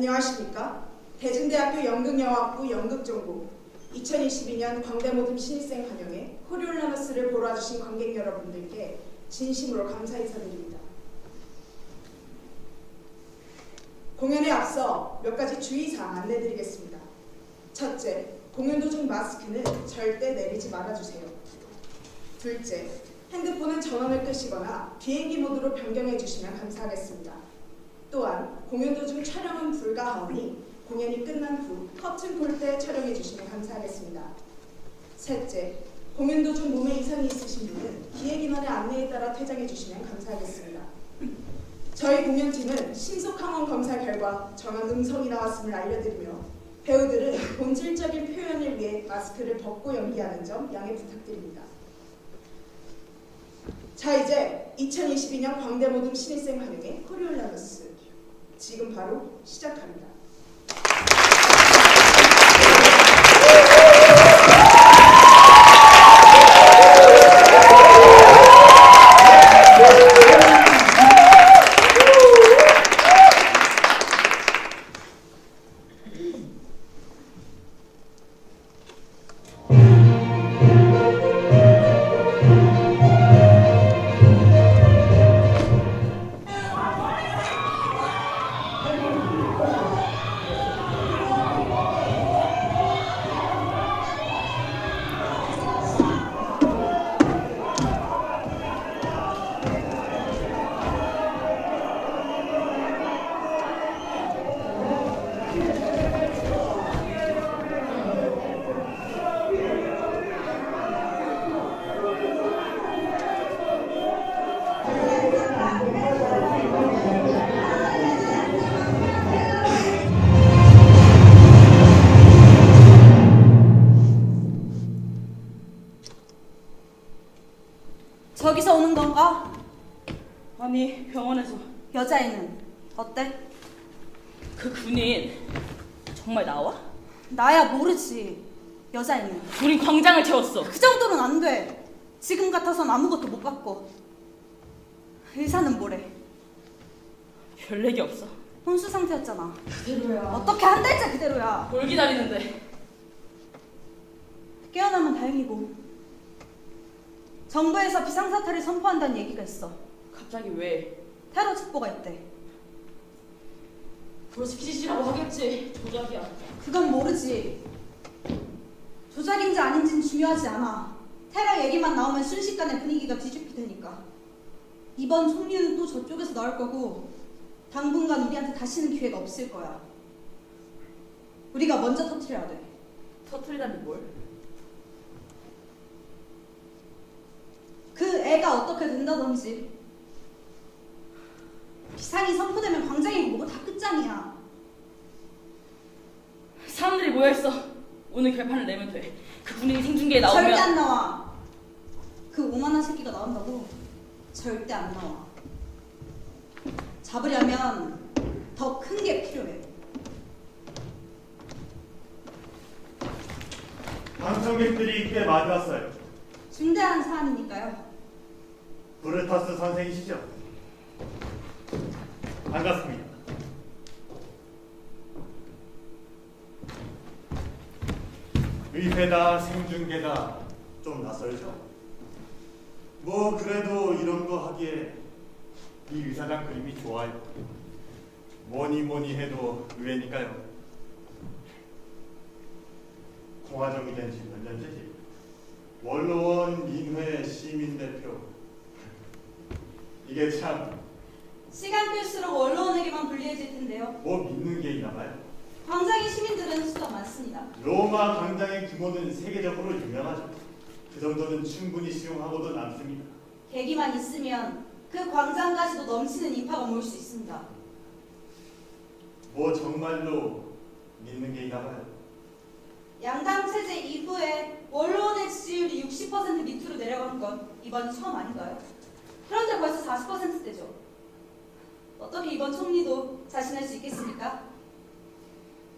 안녕하십니까? 대진대학교 연극영화학부 연극전공 2022년 광대모듬 신입생 환영회 코리올라너스를 보러 와주신 관객 여러분들께 진심으로 감사 인사드립니다. 공연에 앞서 몇 가지 주의사항 안내드리겠습니다. 첫째, 공연 도중 마스크는 절대 내리지 말아주세요. 둘째, 핸드폰은 전원을 끄시거나 비행기 모드로 변경해 주시면 감사하겠습니다. 또한 공연 도중 촬영은 불가하오니 공연이 끝난 후 커튼 콜 때 촬영해 주시면 감사하겠습니다. 셋째, 공연 도중 몸에 이상이 있으신 분은 기획인원의 안내에 따라 퇴장해 주시면 감사하겠습니다. 저희 공연팀은 신속항원 검사 결과 정한 음성이 나왔음을 알려드리며 배우들은 본질적인 표현을 위해 마스크를 벗고 연기하는 점 양해 부탁드립니다. 자, 이제 2022년 광대모듬 신입생 환영회 코리올라너스 지금 바로 시작합니다. 저기서 오는 건가? 아니, 병원에서. 여자애는 어때? 그 군인 정말 나와? 나야 모르지. 여자애는 우린 광장을 채웠어. 그 정도는 안 돼. 지금 같아선 아무것도 못 받고. 의사는 뭐래? 별 얘기 없어. 혼수 상태였잖아. 그대로야. 어떻게 한 달째 그대로야. 뭘 기다리는데? 깨어나면 다행이고. 정부에서 비상사태를 선포한다는 얘기가 있어. 갑자기 왜? 테러 첩보가 있대. 보스키지라고 하겠지. 조작이야. 그건 모르지. 조작인지 아닌지는 중요하지 않아. 테러 얘기만 나오면 순식간에 분위기가 뒤집힐 테니까. 이번 총리는 또 저쪽에서 나올 거고 당분간 우리한테 다시는 기회가 없을 거야. 우리가 먼저 터뜨려야 돼. 터트리다니 뭘? 그 애가 어떻게 된다든지. 비상이 선포되면 광장이고 뭐가 다 끝장이야. 사람들이 모여있어. 오늘 결판을 내면 돼. 그 군인이 생중계에 나오면 절대 안 나와. 그 오만한 새끼가 나온다고? 절대 안 나와. 잡으려면 더 큰 게 필요해. 방청객들이 꽤 많이 왔어요. 중대한 사안이니까요. 브루타스 선생이시죠? 반갑습니다. 의회다 생중계다 좀 낯설죠? 뭐 그래도 이런 거 하기에 이 의사당 그림이 좋아요. 뭐니 해도 의회니까요. 공화정이 된 지 몇 년째지? 원로원, 민회, 시민대표. 이게 참 시간 끌수록 언론에게만 불리해질 텐데요. 뭐 믿는 게 있나 봐요. 광장의 시민들은 수가 많습니다. 로마 광장의 규모는 세계적으로 유명하죠. 그 정도는 충분히 수용하고도 남습니다. 계기만 있으면 그 광장까지도 넘치는 인파가 모일 수 있습니다. 뭐 정말로 믿는 게 있나 봐요. 양당 체제 이후에 원로원의 지지율이 60% 밑으로 내려간 건 이번이 처음 아닌가요? 그런데 벌써 40%대죠. 어떻게 이번 총리도 자신할 수 있겠습니까?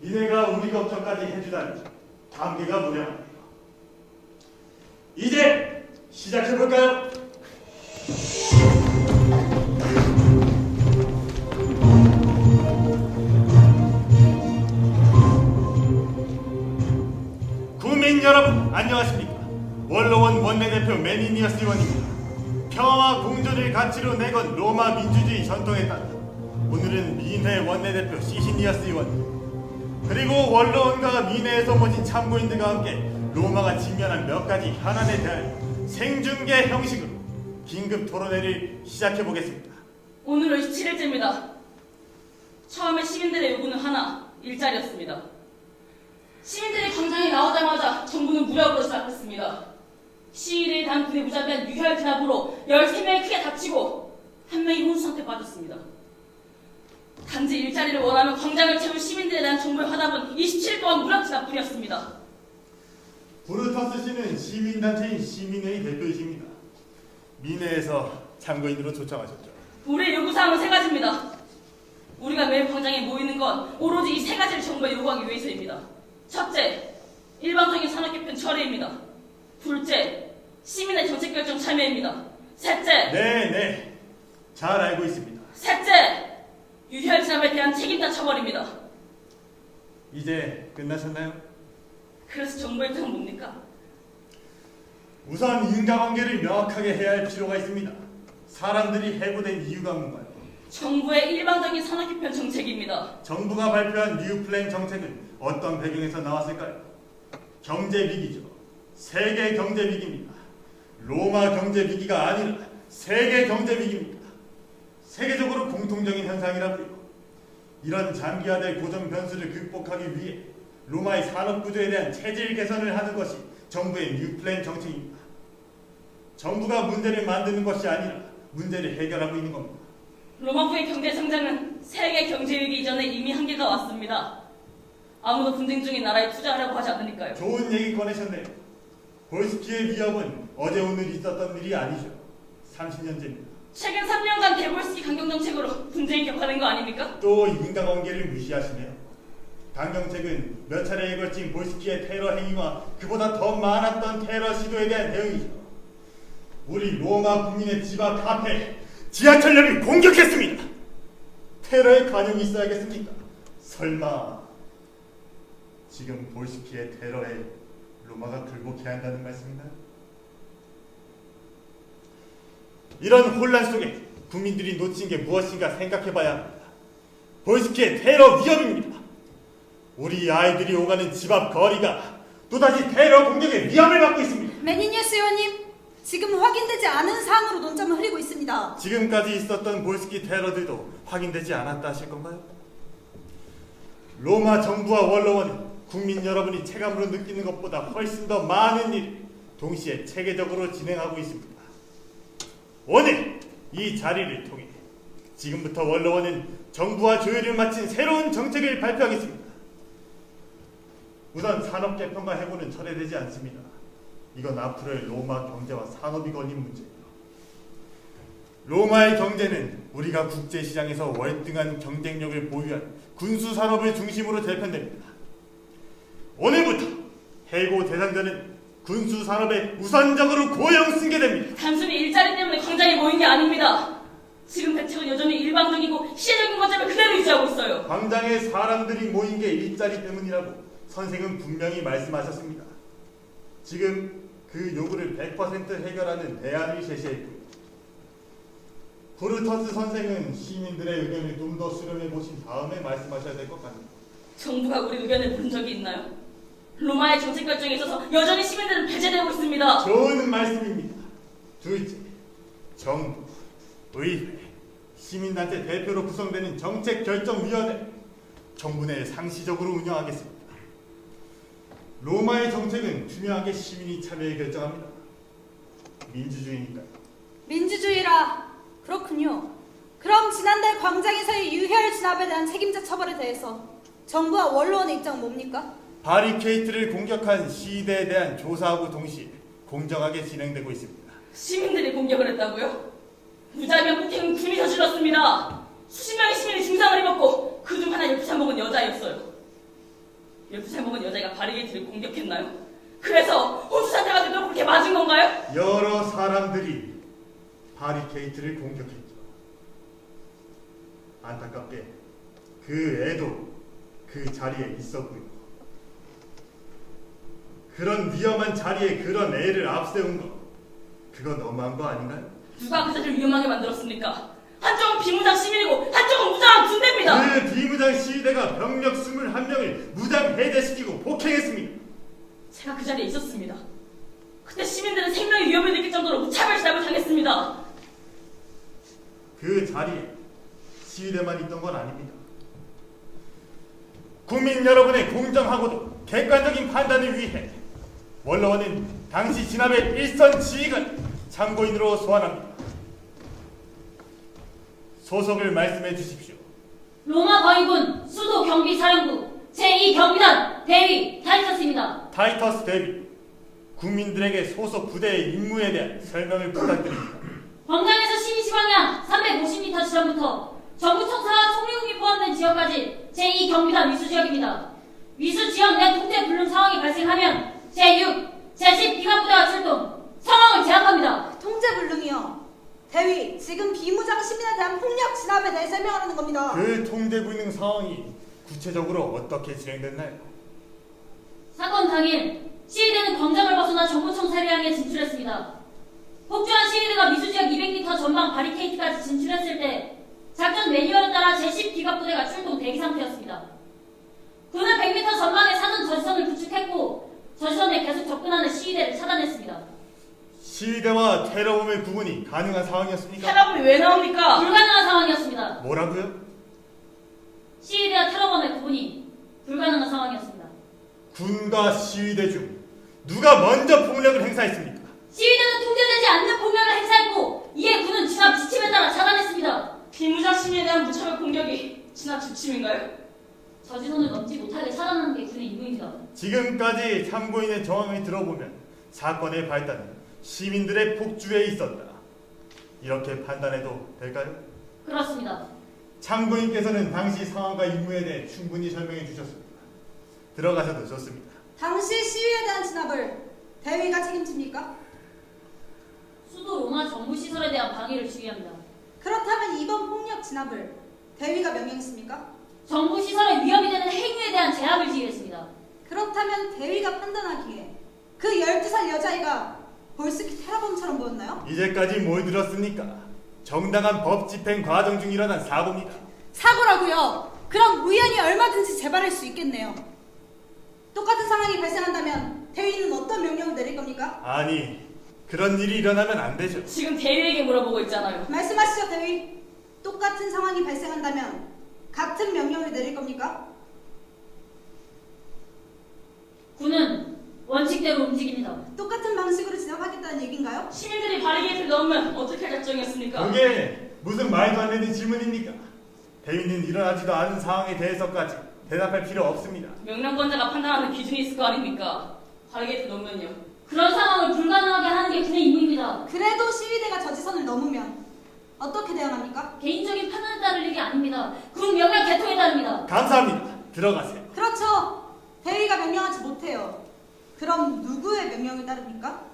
니네가 우리 걱정까지 해주다니 감개가 무량합니다. 이제 시작해볼까요? 국민 여러분 안녕하십니까? 원로원 원내대표 매니니어스 의원입니다. 평화와 공존을 가치로 내건 로마 민주주의 전통에 따라 오늘은 민회 원내대표 시시니어스 의원 그리고 원로원과 민회에서 모신 참고인들과 함께 로마가 직면한 몇 가지 현안에 대한 생중계 형식으로 긴급 토론회를 시작해 보겠습니다. 오늘은 17일째입니다. 처음에 시민들의 요구는 하나, 일자리였습니다. 시민들이 광장에 나오자마자 정부는 무력으로 시작했습니다. 시위를 단 군의 무자비한 유혈 진압으로 13명이 크게 다치고 1명이 혼수 상태에 빠졌습니다. 단지 일자리를 원하면 광장을 채운 시민들에 대한 정부의 화답은 27일 동안 무력 진압뿐이었습니다. 브루터스 씨는 시민단체인 시민회의 대표이십니다. 민회에서 참고인으로 초청하셨죠. 우리의 요구사항은 세 가지입니다. 우리가 매일 광장에 모이는 건 오로지 이 세 가지를 정부에 요구하기 위해서입니다. 첫째, 일방적인 산업개편 철회입니다. 둘째, 시민의 정책결정 참여입니다. 셋째, 네, 잘 알고 있습니다. 셋째, 유혈 진압에 대한 책임자 처벌입니다. 이제 끝나셨나요? 그래서 정부의 뜻은 뭡니까? 우선 인과관계를 명확하게 해야 할 필요가 있습니다. 사람들이 해고된 이유가 뭔가요? 정부의 일방적인 산업개편 정책입니다. 정부가 발표한 뉴플랜 정책은 어떤 배경에서 나왔을까요? 경제위기죠. 세계 경제위기입니다. 로마 경제위기가 아니라 세계 경제위기입니다. 세계적으로 공통적인 현상이라고요. 이런 장기화될 고정 변수를 극복하기 위해 로마의 산업구조에 대한 체질 개선을 하는 것이 정부의 뉴플랜 정책입니다. 정부가 문제를 만드는 것이 아니라 문제를 해결하고 있는 겁니다. 로마부의 경제 성장은 세계 경제위기 이전에 이미 한계가 왔습니다. 아무도 분쟁 중인 나라에 투자하려고 하지 않으니까요. 좋은 얘기 꺼내셨네요. 볼스키의 위협은 어제 오늘 있었던 일이 아니죠. 30년째입니다. 최근 3년간 대볼스키 강경정책으로 분쟁이 격화된 거 아닙니까? 또 인과관계를 무시하시네요. 강경책은 몇 차례에 걸친 볼스키의 테러 행위와 그보다 더 많았던 테러 시도에 대한 대응이죠. 우리 로마 국민의 집 앞 카페, 지하철역을 공격했습니다. 테러에 관용이 있어야겠습니까? 설마 지금 볼스키의 테러에 로마가 굴복해야 한다는 말씀인가요? 이런 혼란 속에 국민들이 놓친 게 무엇인가 생각해봐야 합니다. 볼스키의 테러 위협입니다. 우리 아이들이 오가는 집 앞 거리가 또다시 테러 공격의 위험을 받고 있습니다. 매니니어스 의원님, 지금 확인되지 않은 사항으로 논점을 흐리고 있습니다. 지금까지 있었던 볼스키 테러들도 확인되지 않았다 하실 건가요? 로마 정부와 원로원은 국민 여러분이 체감으로 느끼는 것보다 훨씬 더 많은 일을 동시에 체계적으로 진행하고 있습니다. 오늘 이 자리를 통해 지금부터 원로원은 정부와 조율을 마친 새로운 정책을 발표하겠습니다. 우선 산업 개편과 해고는 철회되지 않습니다. 이건 앞으로의 로마 경제와 산업이 걸린 문제예요. 로마의 경제는 우리가 국제시장에서 월등한 경쟁력을 보유한 군수산업을 중심으로 재편됩니다. 오늘부터 해고 대상자는 군수산업에 우선적으로 고용 승계됩니다. 단순히 일자리 때문에 광장에 모인 게 아닙니다. 지금 대책은 여전히 일방적이고 시혜적인 관점을 그대로 유지하고 있어요. 광장에 사람들이 모인 게 일자리 때문이라고 선생은 분명히 말씀하셨습니다. 지금 그 요구를 100% 해결하는 대안을 제시했고요. 브루터스 선생은 시민들의 의견을 좀 더 수렴해 보신 다음에 말씀하셔야 될 것 같네요. 정부가 우리 의견을 부른 적이 있나요? 로마의 정책 결정에 있어서 여전히 시민들은 배제되고 있습니다. 좋은 말씀입니다. 둘째, 정부, 의회, 시민단체 대표로 구성되는 정책결정위원회, 정부 내 상시적으로 운영하겠습니다. 로마의 정책은 투명하게 시민이 참여해 결정합니다. 민주주의니까요. 민주주의라. 그렇군요. 그럼 지난달 광장에서의 유혈 진압에 대한 책임자 처벌에 대해서 정부와 원로원의 입장은 뭡니까? 바리케이트를 공격한 시위대에 대한 조사하고 동시에 공정하게 진행되고 있습니다. 시민들이 공격을 했다고요? 무자비한 폭행은 군이 저질렀습니다. 수십 명의 시민이 중상을 입었고 그중 하나 12살 먹은 여자였어요. 12살 먹은 여자가 바리게이트를 공격했나요? 그래서 혼수 상태가 되도록 그렇게 맞은 건가요? 여러 사람들이 바리케이트를 공격했죠. 안타깝게 그 애도 그 자리에 있었고요. 그런 위험한 자리에 그런 애를 앞세운 거, 그거 너무한 거 아닌가요? 누가 그 자리를 위험하게 만들었습니까? 한쪽은 비무장 시민이고 한쪽은 무장한 군대입니다. 그 비무장 시위대가 병력 21명을 무장 해제시키고 폭행했습니다. 제가 그 자리에 있었습니다. 그때 시민들은 생명의 위협을 느낄 정도로 무차별 시합을 당했습니다. 그 자리에 시위대만 있던 건 아닙니다. 국민 여러분의 공정하고도 객관적인 판단을 위해 원로원은 당시 진압의 일선 지휘관 참고인으로 소환합니다. 소속을 말씀해 주십시오. 로마 거인군 수도 경비사령부 제2경비단 대위 타이터스입니다. 타이터스 대비, 국민들에게 소속 부대의 임무에 대한 설명을 부탁드립니다. 광장에서 12시방향 350m 지점부터 정부청사와 총리궁이 포함된 지역까지 제2경비단 위수지역입니다. 위수지역 내 통제 불능 상황이 발생하면 제6, 제10 비갑부대와 출동, 상황을 제압합니다. 통제불능이요. 대위, 지금 비무장 시민에 대한 폭력 진압에 대해 설명하는 겁니다. 그 통제불능 상황이 구체적으로 어떻게 진행됐나요? 사건 당일 시위대는 광장을 벗어나 정부청사를 향해 진출했습니다. 폭주한 시위대가 미수지역 200m 전방 바리케이트까지 진출했을 때 작전 매뉴얼에 따라 제10 기갑부대가 출동 대기 상태였습니다. 그는 100m 전방에 사전 저지선을 구축했고 저지선에 계속 접근하는 시위대를 차단했습니다. 시위대와 테러범의 구분이 가능한 상황이었습니까? 테러범이 왜 나옵니까? 불가능한 상황이었습니다. 뭐라고요? 시위대와 테러범의 구분이 불가능한 상황이었습니다. 군과 시위대 중 누가 먼저 폭력을 행사했습니까? 시위대는 통제되지 않는 폭력을 행사했고 이에 군은 진압 지침에 따라 차단했습니다. 비무장 시민에 대한 무차별 공격이 진압 지침인가요? 저지선을 넘지 못하게 차단하는 게 군의 임무입니다. 지금까지 참고인의 정황을 들어보면 사건의 발단은 시민들의 폭주에 있었다. 이렇게 판단해도 될까요? 그렇습니다. 참고인께서는 당시 상황과 임무에 대해 충분히 설명해 주셨습니다. 들어가셔도 좋습니다. 당시 시위에 대한 진압을 대위가 책임집니까? 수도 로마 정부 시설에 대한 방위를 지휘합니다. 그렇다면 이번 폭력 진압을 대위가 명령했습니까? 정부 시설에 위협이 되는 행위에 대한 제압을 지휘했습니다. 그렇다면 대위가 판단하기에 그 12살 여자아이가 볼스키 테러범처럼 보였나요? 이제까지 뭘 들었습니까? 정당한 법 집행 과정 중 일어난 사고입니다. 사고라고요? 그럼 우연히 얼마든지 재발할 수 있겠네요. 똑같은 상황이 발생한다면 대위는 어떤 명령을 내릴 겁니까? 아니, 그런 일이 일어나면 안 되죠. 지금 대위에게 물어보고 있잖아요. 말씀하시죠, 대위. 똑같은 상황이 발생한다면 같은 명령을 내릴 겁니까? 군은 원칙대로 움직입니다. 똑같은 방식으로 진압하겠다는 얘기인가요? 시민들이 바리게이트를 넘으면 어떻게 할 작정이었습니까? 그게 무슨 말도 안 되는 질문입니까? 대위는 일어나지도 않은 상황에 대해서까지 대답할 필요 없습니다. 명령권자가 판단하는 기준이 있을 거 아닙니까? 바리게이트 넘으면요. 그런 상황을 불가능하게 하는 게 군의 임무입니다. 그래도 시위대가 저지선을 넘으면 어떻게 대응합니까? 개인적인 판단에 따를 일이 아닙니다. 군 명령 개통에 따릅니다. 감사합니다. 들어가세요. 그렇죠. 대위가 명령하지 못해요. 그럼 누구의 명령을 따릅니까?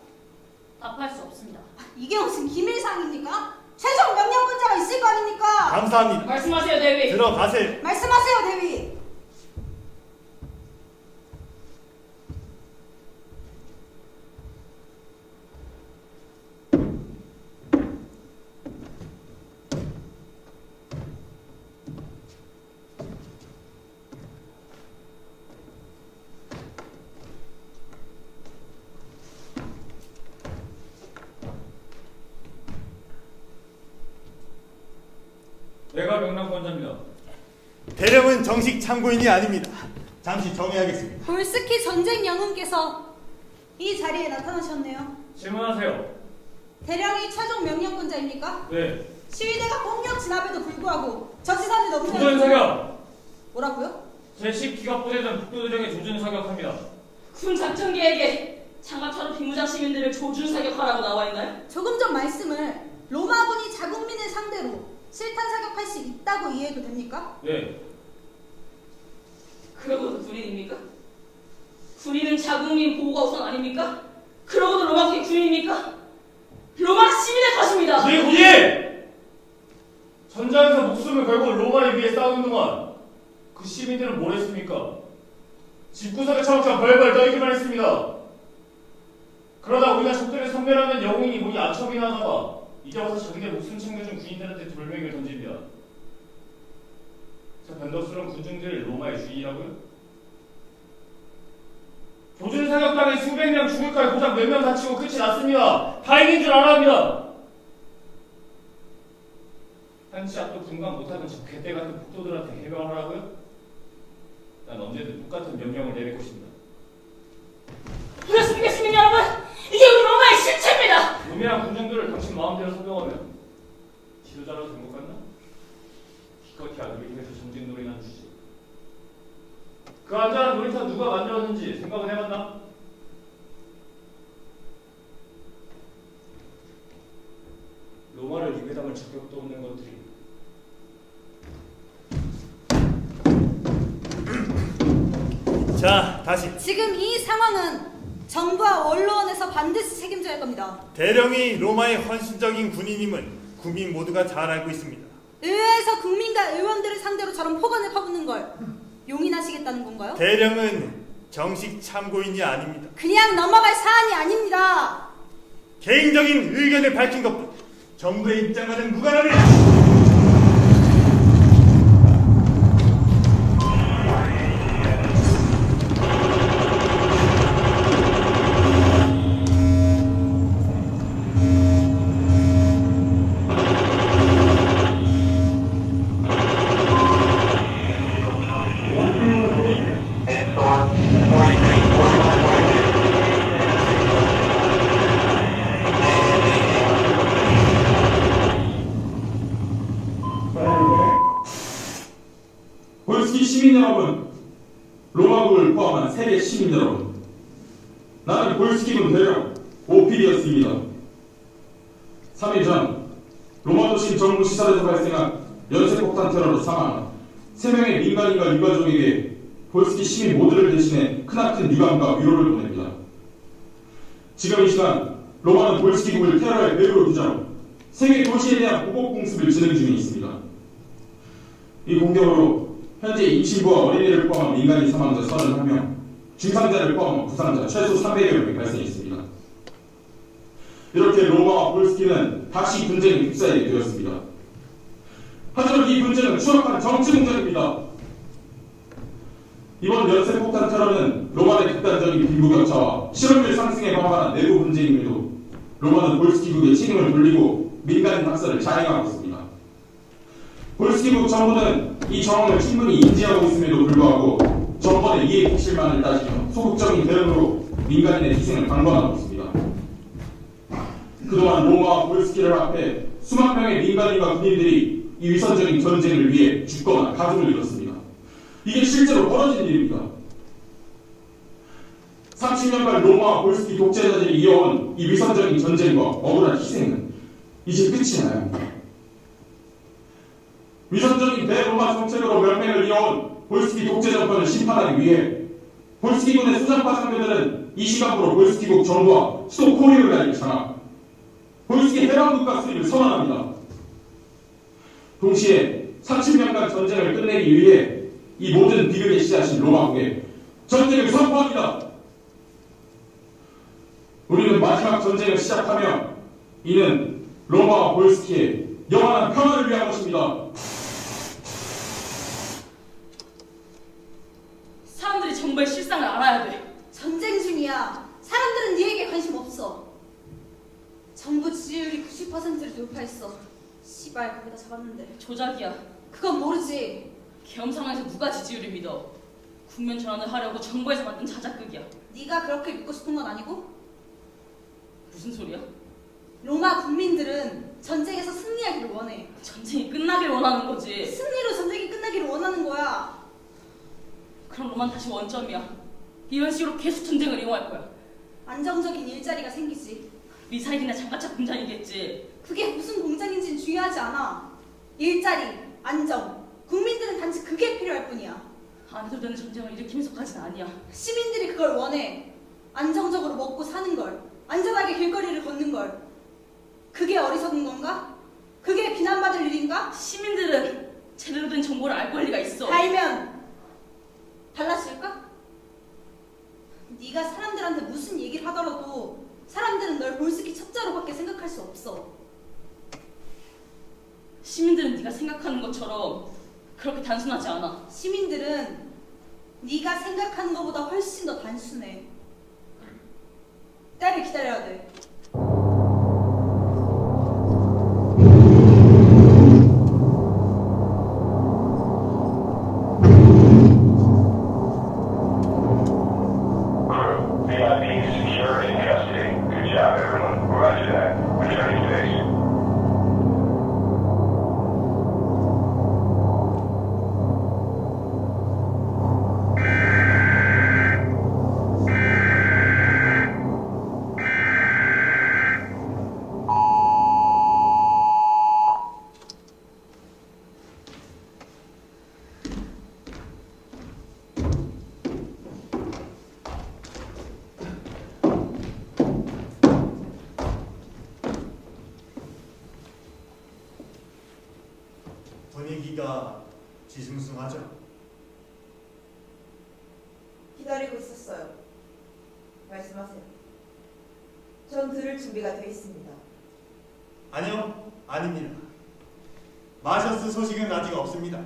답할 수 없습니다. 이게 무슨 기밀사항입니까? 최종 명령권자가 있을 거 아닙니까? 감사합니다. 말씀하세요, 대위. 들어가세요. 말씀하세요, 대위. 내가 명랑권자입니다. 대령은 정식 참고인이 아닙니다. 잠시 정해야겠습니다. 볼스키 전쟁 영웅께서 이 자리에 나타나셨네요. 질문하세요. 대령이 최종 명령권자입니까? 네. 시위대가 폭력 진압에도 불구하고 저지선을 조준 넘으면 사격! 뭐라고요? 제10기갑부대는 북부도정에 조준 사격합니다. 군 작전 계획에 장갑차로 비무장 시민들을 조준 사격하라고 나와 있나요? 조금 전 말씀을 로마군이 자국민을 상대로 실탄 사격할 수 있다고 이해해도 됩니까? 네. 그러고도 군인입니까? 군인은 자국민 보호가 우선 아닙니까? 그러고도 로마군이 군인입니까? 로마는 시민의 것입니다. 예, 군인! 전장에서 목숨을 걸고 로마를 위해 싸우는 동안 그 시민들은 뭘 했습니까? 집구석에 처박혀 벌벌 떨기만 했습니다. 그러다 우리가 적들을 섬멸하면 영웅이 뭐니 아첨이나 하다가 이제 와서 자기네 목숨 챙겨준 군인들한테 돌멩이를 던집니다. 저 변덕스러운 군중들 로마의 주인이라고요? 조준 사격당에 수백 명 죽을 거에 고작 몇 명 다치고 끝이 났습니다. 다행인 줄 알아야 합니다. 한치 앞도 분간 못하던 저 개떼 같은 폭도들한테 해명을 하라고요? 난 언제든 똑같은 명령을 내릴 것입니다. 그렇습니까, 시민 여러분? 이게 우리 로마의 실체입니다. 루미랑 군중들을 당신 마음대로 소명하면 지도자로 된 것 같나? 기껏해 아들을 위해서 전쟁 놀이나 주지. 그 안전한 놀이터 누가 만들었는지 생각은 해봤나? 로마를 위배당할 자격도 없는 것들이 자, 다시. 지금 이 상황은 정부와 언론에서 반드시 책임져야 할 겁니다. 대령이 로마의 헌신적인 군인임은 국민 모두가 잘 알고 있습니다. 의회에서 국민과 의원들을 상대로 저런 폭언을 퍼붓는 걸 용인하시겠다는 건가요? 대령은 정식 참고인이 아닙니다. 그냥 넘어갈 사안이 아닙니다. 개인적인 의견을 밝힌 것뿐 정부의 입장과는 무관하네. 볼스키 시민 여러분, 로마국을 포함한 세계 시민 여러분, 나는 볼스키군 대령 오피디어스입니다. 3일 전 로마 도심 정부 시설에서 발생한 연쇄폭탄 테러로 사망한 3명의 민간인과 유가족에게 볼스키 시민 모두를 대신해 크나큰 유감과 위로를 보냅니다. 지금 이 시간 로마는 볼스키국을 테러의 배후로 두자로 세계 도시에 대한 보복 공습을 진행 중에 있습니다. 이 공격으로 현재 임신부와 어린이를 포함한 민간인 사망자 31명, 중상자를 포함한 부상자 최소 300여 명이 발생했습니다. 이렇게 로마와 볼스키는 다시 분쟁에 휩싸이게 되었습니다. 하지만 이 분쟁은 추락한 정치 공작입니다. 이번 연쇄폭탄 테러는 로마 내 극단적인 빈부격차와 실업률 상승에 반발한 내부 분쟁임에도 로마는 볼스키국의 책임을 돌리고 민간인 학살을 자행하고 있습니다. 볼스키국 정부는 이 정황을 충분히 인지하고 있음에도 불구하고 전번의 이해 폭실만을 따지며 소극적인 대응으로 민간인의 희생을 방관하고 있습니다. 그동안 로마와 볼스키를 합해 수만 명의 민간인과 군인들이 이 위선적인 전쟁을 위해 죽거나 가족을 잃었습니다. 이게 실제로 벌어진 일입니다. 30년간 로마와 볼스키 독재자들이 이어온 이 위선적인 전쟁과 억울한 희생은 이제 끝이 나야 합니다. 위선적인 대로마 정책으로 명맥을 이어온 볼스키 독재 정권을 심판하기 위해 볼스키군의 수장파 장교들은 이 시각으로 볼스키국 정부와 수도 코리올라를 장악, 볼스키 해방국가 수립을 선언합니다. 동시에 30년간 전쟁을 끝내기 위해 이 모든 비극의 씨앗인 로마국에 전쟁을 선포합니다. 우리는 마지막 전쟁을 시작하며 이는 로마와 볼스키의 영원한 평화를 위한 것입니다. 사람들이 정부의 실상을 알아야 돼. 전쟁 중이야. 사람들은 니에게 관심 없어. 정부 지지율이 90%를 돌파했어. 씨발 거기다 잡았는데. 조작이야. 그건 모르지. 계엄 상황에서 누가 지지율을 믿어? 국면 전환을 하려고 정부에서 만든 자작극이야. 네가 그렇게 믿고 싶은 건 아니고? 무슨 소리야? 로마 국민들은 전쟁에서 승리하기를 원해. 전쟁이 끝나길 원하는 거지. 승리로 전쟁이 끝나기를 원하는 거야. 그럼 로마는 다시 원점이야. 이런 식으로 계속 전쟁을 이용할 거야. 안정적인 일자리가 생기지. 미사일이나 장갑차 공장이겠지. 그게 무슨 공장인지는 중요하지 않아. 일자리, 안정. 국민들은 단지 그게 필요할 뿐이야. 안 해도 되는 전쟁을 일으키면서까지는 아니야. 시민들이 그걸 원해. 안정적으로 먹고 사는 걸. 안전하게 길거리를 걷는 걸. 그게 어리석은 건가? 그게 비난받을 일인가? 시민들은 제대로 된 정보를 알 권리가 있어. 알면 달라질까? 네가 사람들한테 무슨 얘기를 하더라도 사람 생각할 수 없어. 시민들은 네가 생각하는 것처럼 그렇게 단순하지 않아. 시민들은 네가 생각하는 것보다 훨씬 더 단순해. 때를 기다려야 돼. Crew, VIP secure in custody. Good job, everyone. Roger that. Returning to base. 분위기가 뒤숭숭하죠? 기다리고 있었어요. 말씀하세요. 전 들을 준비가 되어 있습니다. 아니요, 아닙니다. 마셔스 소식은 아직 없습니다.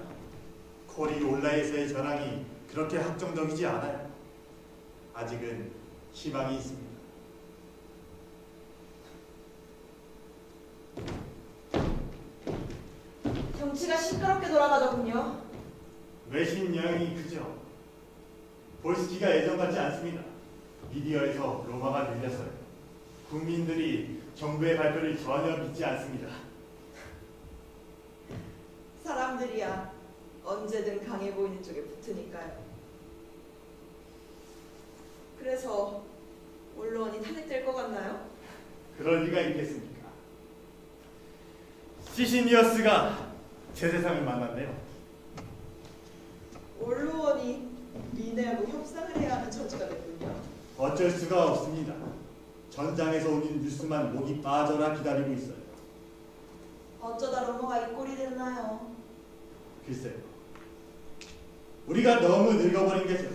코리올라에서의 전황이 그렇게 확정적이지 않아요. 아직은 희망이 있습니다. 정치가 시끄럽게 돌아가더군요. 외신 여행이 크죠. 볼스키가 예전 같지 않습니다. 미디어에서 로마가 들렸어요. 국민들이 정부의 발표를 전혀 믿지 않습니다. 사람들이야 언제든 강해 보이는 쪽에 붙으니까요. 그래서 언론이 탄핵될 것 같나요? 그럴 리가 있겠습니까? 시시니어스가 제 세상을 만났네요. 언론이 리네하고 협상을 해야 하는 처지가 됐군요. 어쩔 수가 없습니다. 전장에서 오는 뉴스만 목이 빠져라 기다리고 있어요. 어쩌다 로마가 이 꼴이 됐나요? 글쎄요. 우리가 너무 늙어버린 게죠.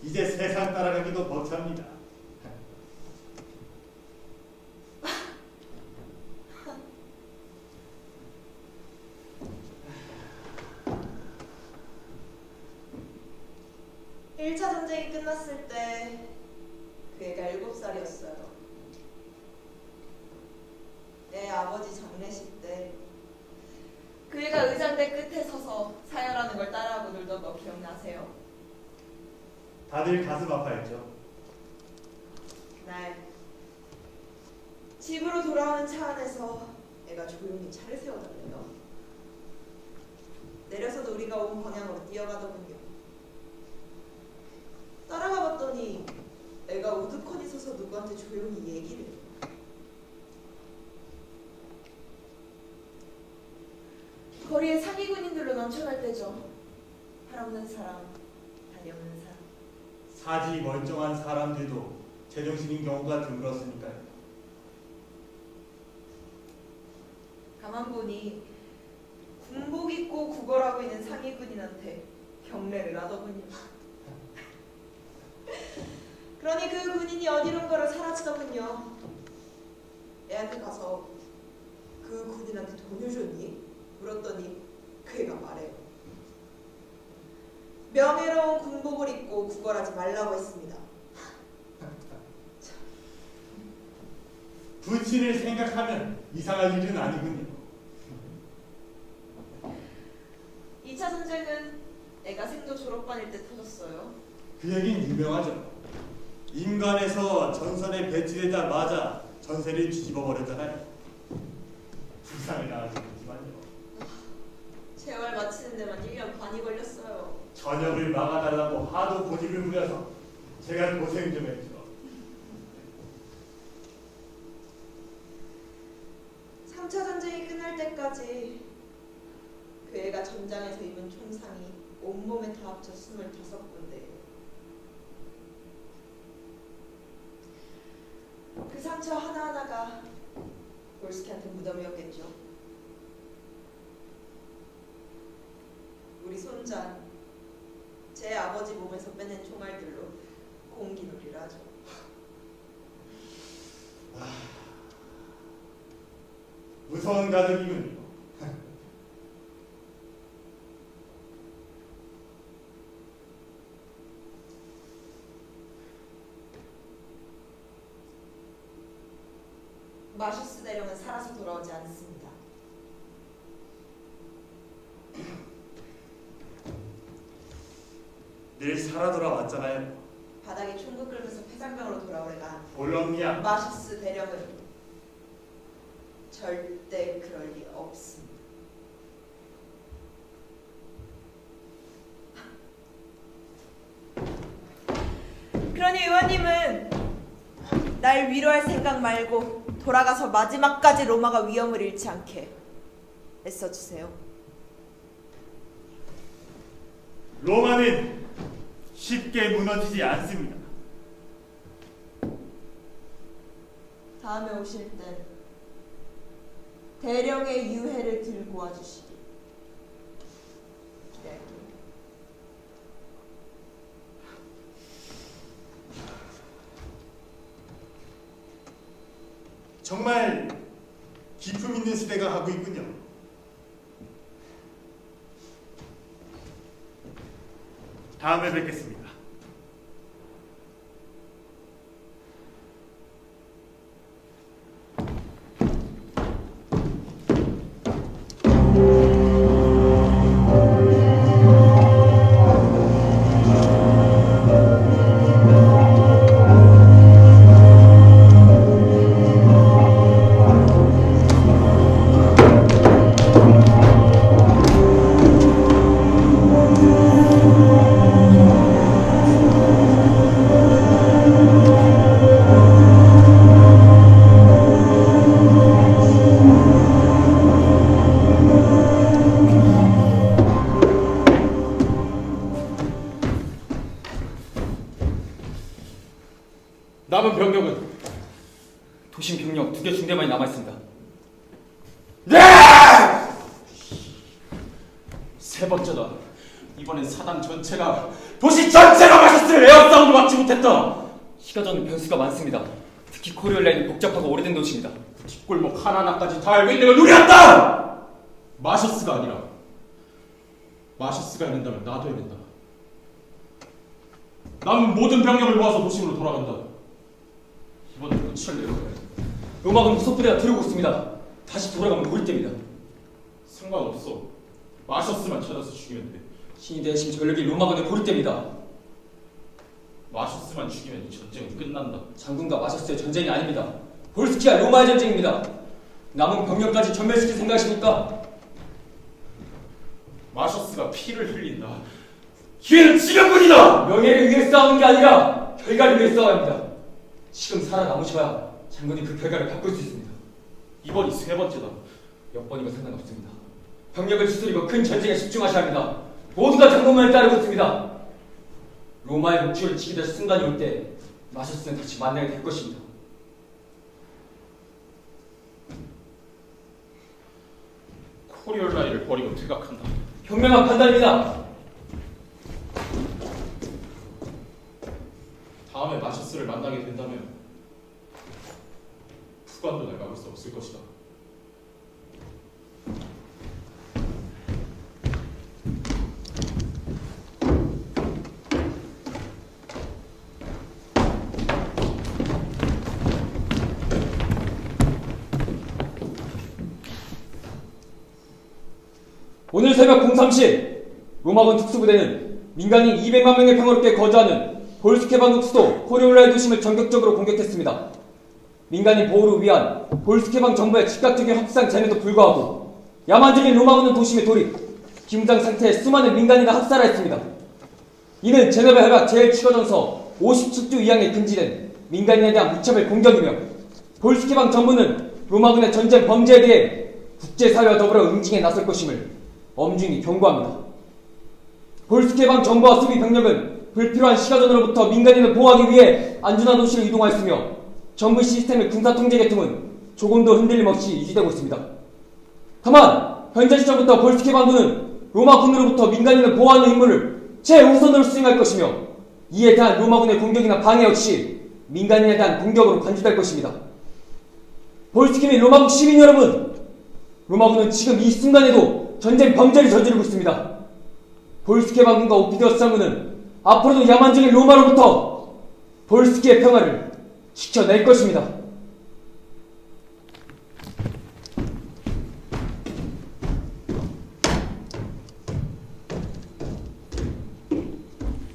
이제 세상 따라가기도 벅찹니다. (1차) 전쟁이 끝났을 때 그 애가 7살이었어요. 내 아버지 장례식 때 그 애가 의장대 끝에 서서 사열하는 걸 따라하고 놀던 거 기억나세요? 다들 가슴 아파했죠. 그날 집으로 돌아오는 차 안에서 애가 조용히 차를 세워달래요. 내려서도 우리가 온 방향으로 뛰어가더군요. 따라가 봤더니 애가 우두커니 서서 누구한테 조용히 얘기를 해요. 거리에 상위 군인들로 넘쳐날 때죠. 발 없는 사람, 다리 없는 사람. 사지 멀쩡한 사람들도 제정신인 경우가 드물었으니까요. 가만 보니 군복 입고 구걸하고 있는 상위 군인한테 경례를 하더군요. 그러니 그 군인이 어디론가로 사라지더군요. 애한테 가서 그 군인한테 돈을 줬니? 물었더니 그 애가 말해요. 명예로운 군복을 입고 구걸하지 말라고 했습니다. 부친을 생각하면 이상할 일은 아니군요. 2차 전쟁은 애가 생도 졸업반일 때 터졌어요. 그 얘기는 유명하죠. 인간에서 전선에 배치되자마자 전세를 뒤집어 버렸잖아요. 부상을 당하긴 했지만요. 재활 마치는 데만 1년 반이 걸렸어요. 저녁을 막아달라고 하도 고집을 부려서 제가 고생 좀 했죠. 3차 전쟁이 끝날 때까지 그 애가 전장에서 입은 총상이 온몸에 다 합쳐 25군데예요. 그 상처 하나하나가 볼스키한테 무덤이었겠죠. 우리 손자, 제 아버지 몸에서 빼낸 총알들로 공기놀이를 하죠. 무서운 가족이군요. 마슈스 대령은 살아서 돌아오지 않습니다. 늘 살아 돌아왔잖아요. 바닥에 총구 끌면서 폐장병으로 돌아오래가 볼럼니아. 마슈스 대령은 절대 그럴 리 없습니다. 그러니 의원님은 날 위로할 생각 말고 돌아가서 마지막까지 로마가 위험을 잃지 않게 애써주세요. 로마는 쉽게 무너지지 않습니다. 다음에 오실 땐 대령의 유해를 들고 와주시길 기대할게요. 정말 기품 있는 시대가 가고 있군요. 다음에 뵙겠습니다. 남은 병력은 도심 병력 2개 중대만이 남아있습니다. 네! 세 번째다. 이번엔 사당 전체가 도시 전체가 마셨을 에어사운드 막지 못했다. 시가전은 변수가 많습니다. 특히 코리올라인은 복잡하고 오래된 도시입니다. 뒷골목 하나하나까지 다 알고 있는 걸 누렸다! 마셔스가 아니라 마셔스가 해낸다면 나도 해낸다. 남은 모든 병력을 모아서 도심으로 돌아간다. 이번엔 끝을 내려야 해. 로마군 후속부대가 들어오고 있습니다. 다시 돌아가면 보일 때입니다. 상관없어. 마셔스만 찾아서 죽이면 돼. 신이 대신 전력이 로마군에 고릴 때입니다. 마셔스만 죽이면 이 전쟁은 끝난다. 장군과 마셔스의 전쟁이 아닙니다. 볼스키와 로마의 전쟁입니다. 남은 병력까지 전멸시킬 생각이십니까? 마셔스가 피를 흘린다. 기회는 지금뿐이다! 명예를 위해 싸우는 게 아니라 결과를 위해 싸워야 합니다. 지금 살아남으셔야 장군이 그 결과를 바꿀 수 있습니다. 이번이 세 번째다. 몇 번이고 상관없습니다. 병력을 추스리고 큰 전쟁에 집중하셔야 합니다. 모두가 장군만을 따르고 있습니다. 로마의 목줄을 지게 될 순간이 올 때 마셔스는 다시 만나게 될 것입니다. 코리올라이를 버리고 퇴각한다. 현명한 판단입니다. 다음에 마셔스를 만나게 된다면 푸관도 날 막을 수 없을 것이다. 오늘 새벽 03시 로마군 특수부대는 민간인 200만 명의 평화롭게 거주하는 볼스케반국 수도 코리올라의 도심을 전격적으로 공격했습니다. 민간인 보호를 위한 볼스케방 정부의 즉각적인 확산 전에도 불구하고 야만적인 로마군은 도심에 돌입, 비무장 상태의 수많은 민간인을 학살하였습니다. 이는 제네바 혈약 제1추가전서 57조 2항에 금지된 민간인에 대한 무차별 공격이며 볼스케방 정부는 로마군의 전쟁 범죄에 대해 국제사회와 더불어 응징에 나설 것임을 엄중히 경고합니다. 볼스케방 정부와 수비 병력은 불필요한 시가전으로부터 민간인을 보호하기 위해 안전한 도시로 이동하였으며 정부 시스템의 군사통제 계통은 조금도 흔들림 없이 유지되고 있습니다. 다만 현재 시점부터 볼스케방군은 로마군으로부터 민간인을 보호하는 임무를 최우선으로 수행할 것이며 이에 대한 로마군의 공격이나 방해 역시 민간인에 대한 공격으로 간주될 것입니다. 볼스케 및 로마국 시민 여러분, 로마군은 지금 이 순간에도 전쟁 범죄를 저지르고 있습니다. 볼스키의 반군과 오피디어스 장군은 앞으로도 야만적인 로마로부터 볼스키의 평화를 지켜낼 것입니다.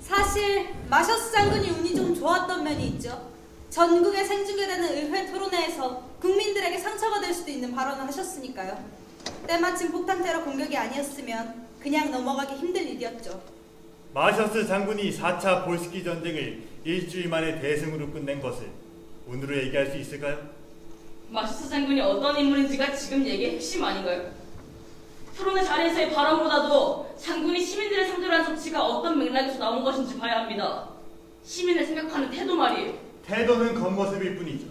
사실 마셔스 장군이 운이 좀 좋았던 면이 있죠. 전국에 생중계되는 의회 토론회에서 국민들에게 상처가 될 수도 있는 발언을 하셨으니까요. 때마침 폭탄 테러 공격이 아니었으면 그냥 넘어가기 힘들 일이었죠. 마셔스 장군이 4차 볼스키 전쟁을 일주일 만에 대승으로 끝낸 것을 오늘로 얘기할 수 있을까요? 마셔스 장군이 어떤 인물인지가 지금 얘기의 핵심 아닌가요? 토론회 자리에서의 발언보다도 장군이 시민들의 상대로 한 조치가 어떤 맥락에서 나온 것인지 봐야 합니다. 시민을 생각하는 태도 말이에요. 태도는 겉모습일 뿐이죠.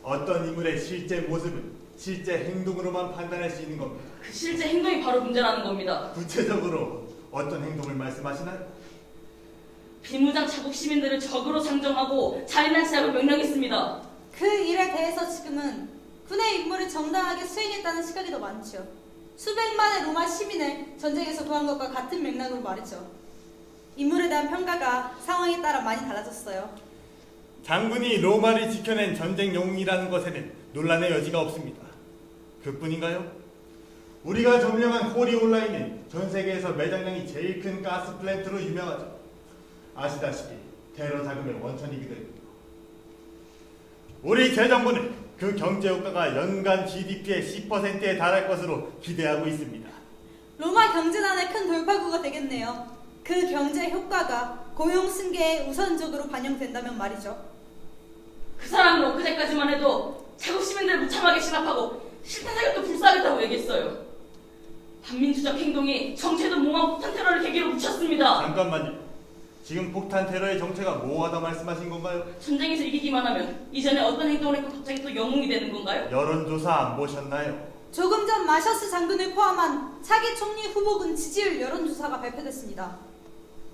어떤 인물의 실제 모습은 실제 행동으로만 판단할 수 있는 겁니다. 그 실제 행동이 바로 문제라는 겁니다. 구체적으로 어떤 행동을 말씀하시나요? 비무장 자국 시민들을 적으로 상정하고 잔인한 제압을 명령했습니다. 그 일에 대해서 지금은 군의 임무를 정당하게 수행했다는 시각이 더 많죠. 수백만의 로마 시민을 전쟁에서 구한 것과 같은 맥락으로 말이죠. 인물에 대한 평가가 상황에 따라 많이 달라졌어요. 장군이 로마를 지켜낸 전쟁 영웅이라는 것에는 논란의 여지가 없습니다. 그뿐인가요? 우리가 점령한 호리올라인은 전 세계에서 매장량이 제일 큰 가스 플랜트로 유명하죠. 아시다시피 테러 자금의 원천이기도 했고요. 우리 재정부는 그 경제 효과가 연간 GDP의 10%에 달할 것으로 기대하고 있습니다. 로마 경제난의 큰 돌파구가 되겠네요. 그 경제 효과가 고용 승계에 우선적으로 반영된다면 말이죠. 그 사람은 엊그제까지만 해도 자국 시민들을 무참하게 진압하고 실탄 사격도 불사하겠다고 얘기했어요. 반민주적 행동이 정체도 몽환 폭탄 테러를 계기로 묻혔습니다. 잠깐만요. 지금 폭탄 테러의 정체가 뭐하다 말씀하신 건가요? 전쟁에서 이기기만 하면 이전에 어떤 행동을 했고 갑자기 또 영웅이 되는 건가요? 여론조사 안 보셨나요? 조금 전 마셔스 장군을 포함한 차기 총리 후보군 지지율 여론조사가 발표됐습니다.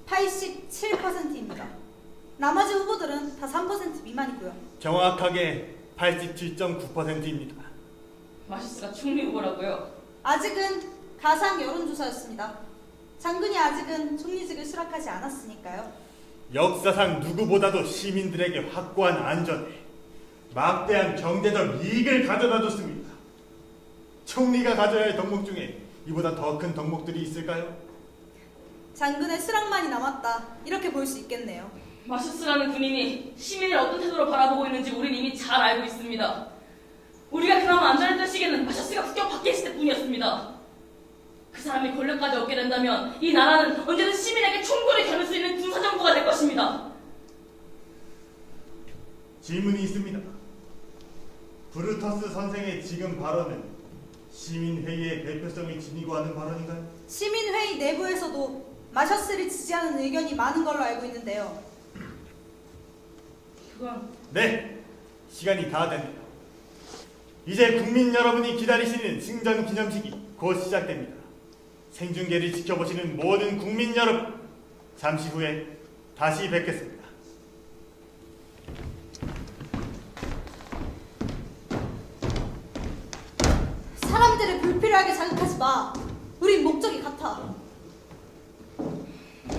87%입니다. 나머지 후보들은 다 3% 미만이고요. 정확하게 87.9%입니다. 마시스가 총리 후보라고요? 아직은 가상 여론조사였습니다. 장군이 아직은 총리직을 수락하지 않았으니까요. 역사상 누구보다도 시민들에게 확고한 안전에 막대한 경제적 이익을 가져다 줬습니다. 총리가 가져야 할 덕목 중에 이보다 더 큰 덕목들이 있을까요? 장군의 수락만이 남았다, 이렇게 볼 수 있겠네요. 마시스라는 군인이 시민을 어떤 태도로 바라보고 있는지 우린 이미 잘 알고 있습니다. 우리가 그나마 안전했던 시기는 마셔스가 국경 밖에 있을 때뿐이었습니다. 그 사람이 권력까지 얻게 된다면 이 나라는 언제든 시민에게 총구를 겨눌 수 있는 군사정부가 될 것입니다. 질문이 있습니다. 브루터스 선생의 지금 발언은 시민회의의 대표성을 지니고 하는 발언인가요? 시민회의 내부에서도 마셔스를 지지하는 의견이 많은 걸로 알고 있는데요. 그건 네, 시간이 다 됐네요. 이제 국민 여러분이 기다리시는 승전 기념식이 곧 시작됩니다. 생중계를 지켜보시는 모든 국민 여러분, 잠시 후에 다시 뵙겠습니다. 사람들을 불필요하게 자극하지 마. 우린 목적이 같아.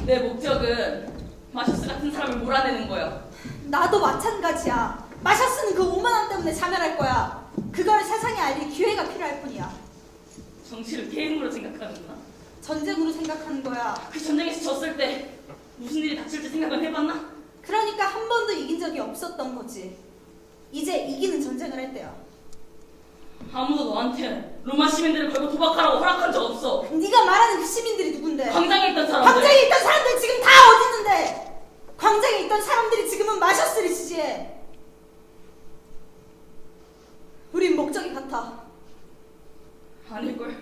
내 목적은 마셔스 같은 사람을 몰아내는 거야. 나도 마찬가지야. 마셔스는 그 오만함 때문에 자멸할 거야. 그걸 세상에 알릴 기회가 필요할 뿐이야. 정치를 게임으로 생각하는구나. 전쟁으로 생각하는 거야. 그 전쟁에서 졌을 때 무슨 일이 닥칠지 생각은 해봤나? 그러니까 한 번도 이긴 적이 없었던 거지. 이제 이기는 전쟁을 할 때야. 아무도 너한테 로마 시민들을 걸고 도박하라고 허락한 적 없어. 네가 말하는 그 시민들이 누군데? 광장에 있던 사람들. 광장에 있던 사람들 지금 다 어디 있는데? 광장에 있던 사람들이 지금은 마셔스를 지지해. 우린 목적이 같아. 아닐걸.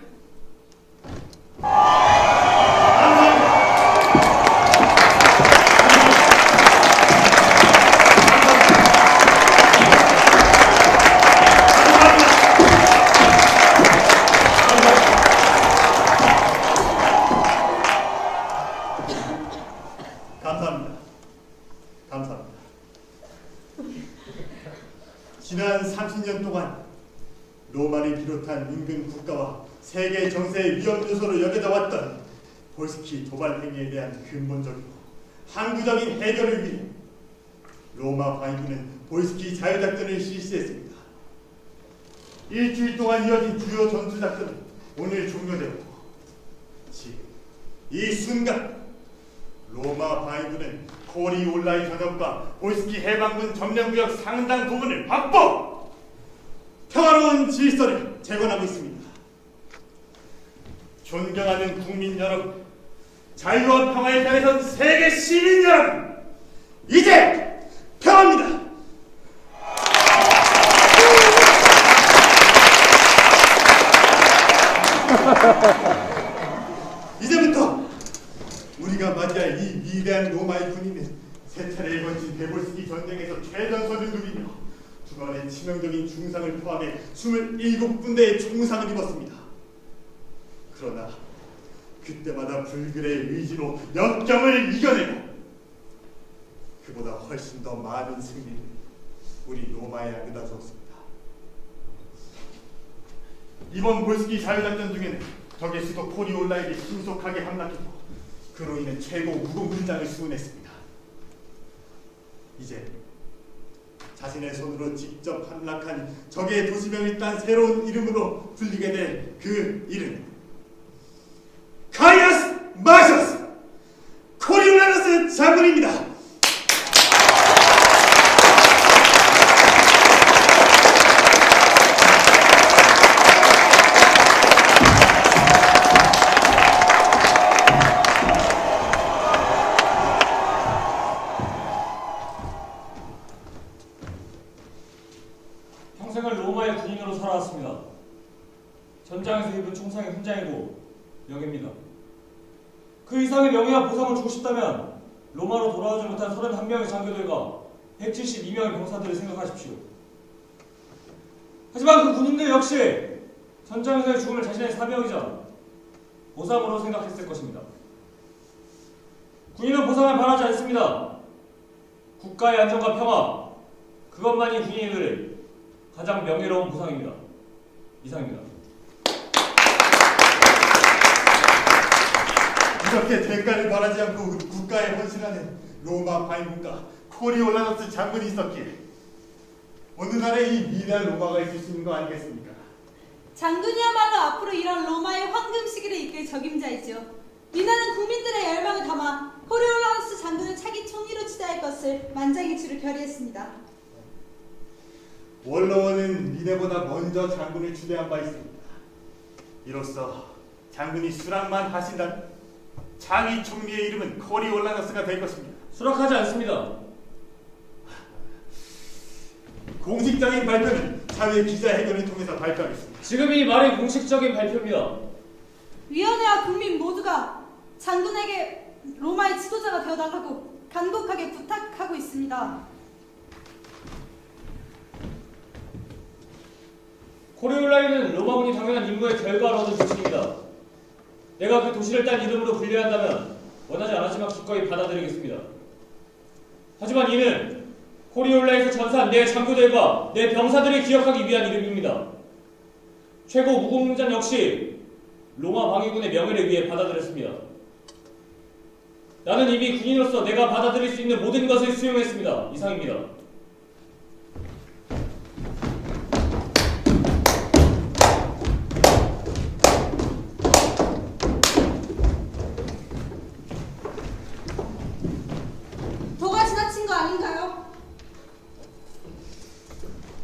감사합니다. 감사합니다. 지난 30년 동안 로마를 비롯한 인근 국가와 세계 정세의 위험 요소로 여겨져 왔던 볼스키 도발 행위에 대한 근본적이고 항구적인 해결을 위해 로마 과인군은 볼스키 자유작전을 실시했습니다. 일주일 동안 이어진 주요 전투작전은 오늘 종료되었고 지금 이 순간 로마 과인군은 코리올라의 전역과 볼스키 해방군 점령구역 상당 부분을 확보! 평화로운 질서를 재건하고 있습니다. 존경하는 국민 여러분, 자유와 평화의 편에 선 세계 시민 여러분, 이제 평화입니다. 이제부터 우리가 맞이할 이 위대한 로마의 군인은 세 차례에 걸친 대볼스키 전쟁에서 최전선을 누리며 두 번의 치명적인 중상을 포함해 27군데의 총상을 입었습니다. 그러나 그때마다 불굴의 의지로 역경을 이겨내고 그보다 훨씬 더 많은 승리를 우리 로마에 안겨다 주었습니다. 이번 볼스키 자유작전 중에는 적의 수도 코리올라에게 신속하게 함락했고 그로 인해 최고 무공군장을 수운했습니다. 이제 자신의 손으로 직접 함락한 적의 도시명을 딴 새로운 이름으로 불리게 될 그 이름, 가이아스 마셔스 코리올라누스 장군입니다. 평생을 로마의 군인으로 살아왔습니다. 전장에서 입은 총상이 훈장이고 명예입니다. 그 이상의 명예와 보상을 주고 싶다면 로마로 돌아오지 못한 31명의 장교들과 172명의 병사들을 생각하십시오. 하지만 그 군인들 역시 전장에서의 죽음을 자신의 사명이자 보상으로 생각했을 것입니다. 군인은 보상을 바라지 않습니다. 국가의 안정과 평화, 그것만이 군인들의 가장 명예로운 보상입니다. 이상입니다. 이렇게 대가를 바라지 않고 국가에 헌신하는 로마 과인군과 코리올라누스 장군이 있었기에 오늘날의 이 위대한 로마가 있을 수 있는 거 아니겠습니까? 장군이야말로 앞으로 이런 로마의 황금 시기를 이끌 적임자이지요. 미나는 국민들의 열망을 담아 코리올라누스 장군을 차기 총리로 추대할 것을 만장일치로 결의했습니다. 원로원은 미네보다 먼저 장군을 추대한 바 있습니다. 이로써 장군이 수락만 하신다면 차기 총리의 이름은 코리올라누스가 될 것입니다. 수락하지 않습니다. 공식적인 발표는 사회 기자회견을 통해서 발표하겠습니다. 지금 이 말이 공식적인 발표입니다. 위원회와 국민 모두가 장군에게 로마의 지도자가 되어달라고 간곡하게 부탁하고 있습니다. 코리올라에는 로마군이 당연한 임무의 결과로 얻은 조직입니다. 내가 그 도시를 딴 이름으로 분류한다면 원하지 않았지만 기꺼이 받아들이겠습니다. 하지만 이는 코리올라에서 전사한 내 장교들과 내 병사들이 기억하기 위한 이름입니다. 최고 무공군장 역시 로마 방위군의 명예를 위해 받아들였습니다. 나는 이미 군인으로서 내가 받아들일 수 있는 모든 것을 수용했습니다. 이상입니다. 도가 지나친 거 아닌가요?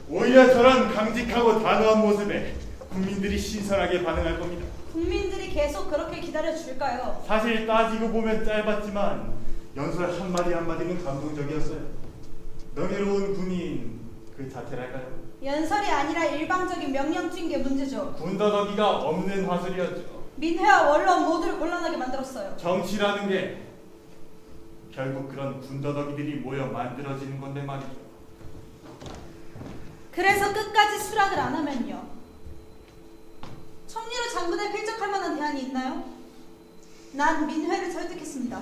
오히려 저런 강직하고 단호한 모습에 국민들이 신선하게 반응할 겁니다. 국민들이 계속 그렇게 기다려줄까요? 사실 따지고 보면 짧았지만 연설 한마디 한마디는 감동적이었어요. 명예로운 군인 그 자체랄까요? 연설이 아니라 일방적인 명령주인 게 문제죠. 군더더기가 없는 화술이었죠. 민회와 원로원 모두를 곤란하게 만들었어요. 정치라는 게 결국 그런 군더더기들이 모여 만들어지는 건데 말이죠. 그래서 끝까지 수락을 안 하면요. 총리로 장군을 필적할 만한 대안이 있나요? 난 민회를 설득했습니다.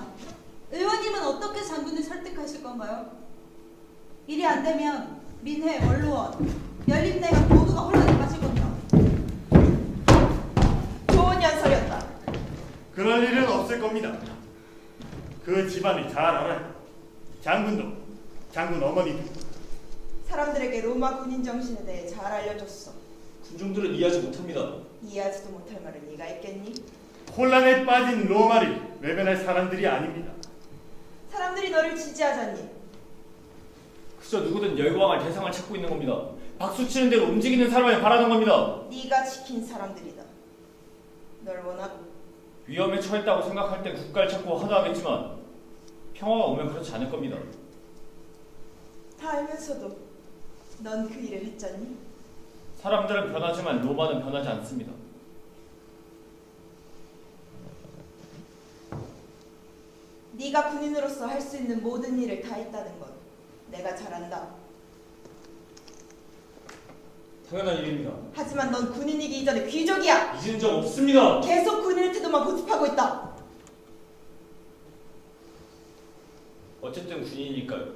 의원님은 어떻게 장군을 설득하실 건가요? 일이 안 되면 민회, 원로원, 연립내각 모두가 혼란에 빠질 겁니다. 그럴 일은 없을 겁니다. 그 집안이 잘 알아요. 장군도, 장군 어머니도. 사람들에게 로마 군인 정신에 대해 잘 알려줬어. 군중들은 이해하지 못합니다. 이해하지도 못할 말을 네가 했겠니? 혼란에 빠진 로마를 외면할 사람들이 아닙니다. 사람들이 너를 지지하자니 그저 누구든 열광할 대상을 찾고 있는 겁니다. 박수 치는 대로 움직이는 사람을 바라는 겁니다. 네가 지킨 사람들이다. 널 원하고 위험에 처했다고 생각할 땐 국가를 찾고 하도하겠지만 평화가 오면 그렇지 않을 겁니다. 다 알면서도 넌 그 일을 했잖니? 사람들은 변하지만 로마는 변하지 않습니다. 네가 군인으로서 할 수 있는 모든 일을 다 했다는 건 내가 잘 안다. 당연한 일입니다. 하지만 넌 군인이기 이전에 귀족이야. 잊은 적 없습니다. 계속 군인의 태도만 고집하고 있다. 어쨌든 군인이니까요.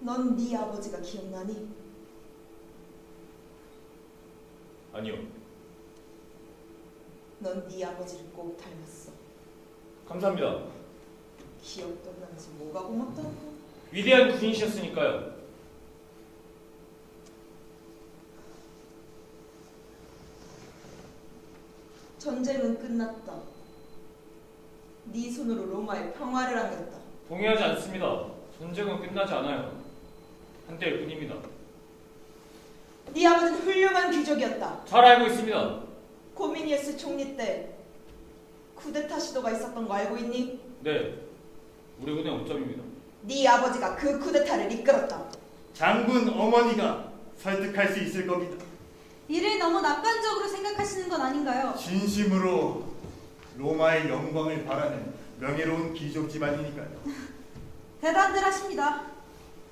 넌 네 아버지가 기억나니? 아니요. 넌 네 아버지를 꼭 닮았어. 감사합니다. 기억도 안 나면서 뭐가 고맙다고? 위대한 군인이셨으니까요. 전쟁은 끝났다. 네 손으로 로마의 평화를 안겼다. 동의하지 않습니다. 전쟁은 끝나지 않아요. 한때일 뿐입니다. 네 아버지는 훌륭한 귀족이었다. 잘 알고 있습니다. 고미니우스 총리 때 쿠데타 시도가 있었던 거 알고 있니? 네, 우리 군의 옥점입니다. 네 아버지가 그 쿠데타를 이끌었다. 장군 어머니가 설득할 수 있을 겁니다. 이를 너무 낙관적으로 생각하시는 건 아닌가요? 진심으로 로마의 영광을 바라는 명예로운 귀족 집안이니까요. 대단들 하십니다.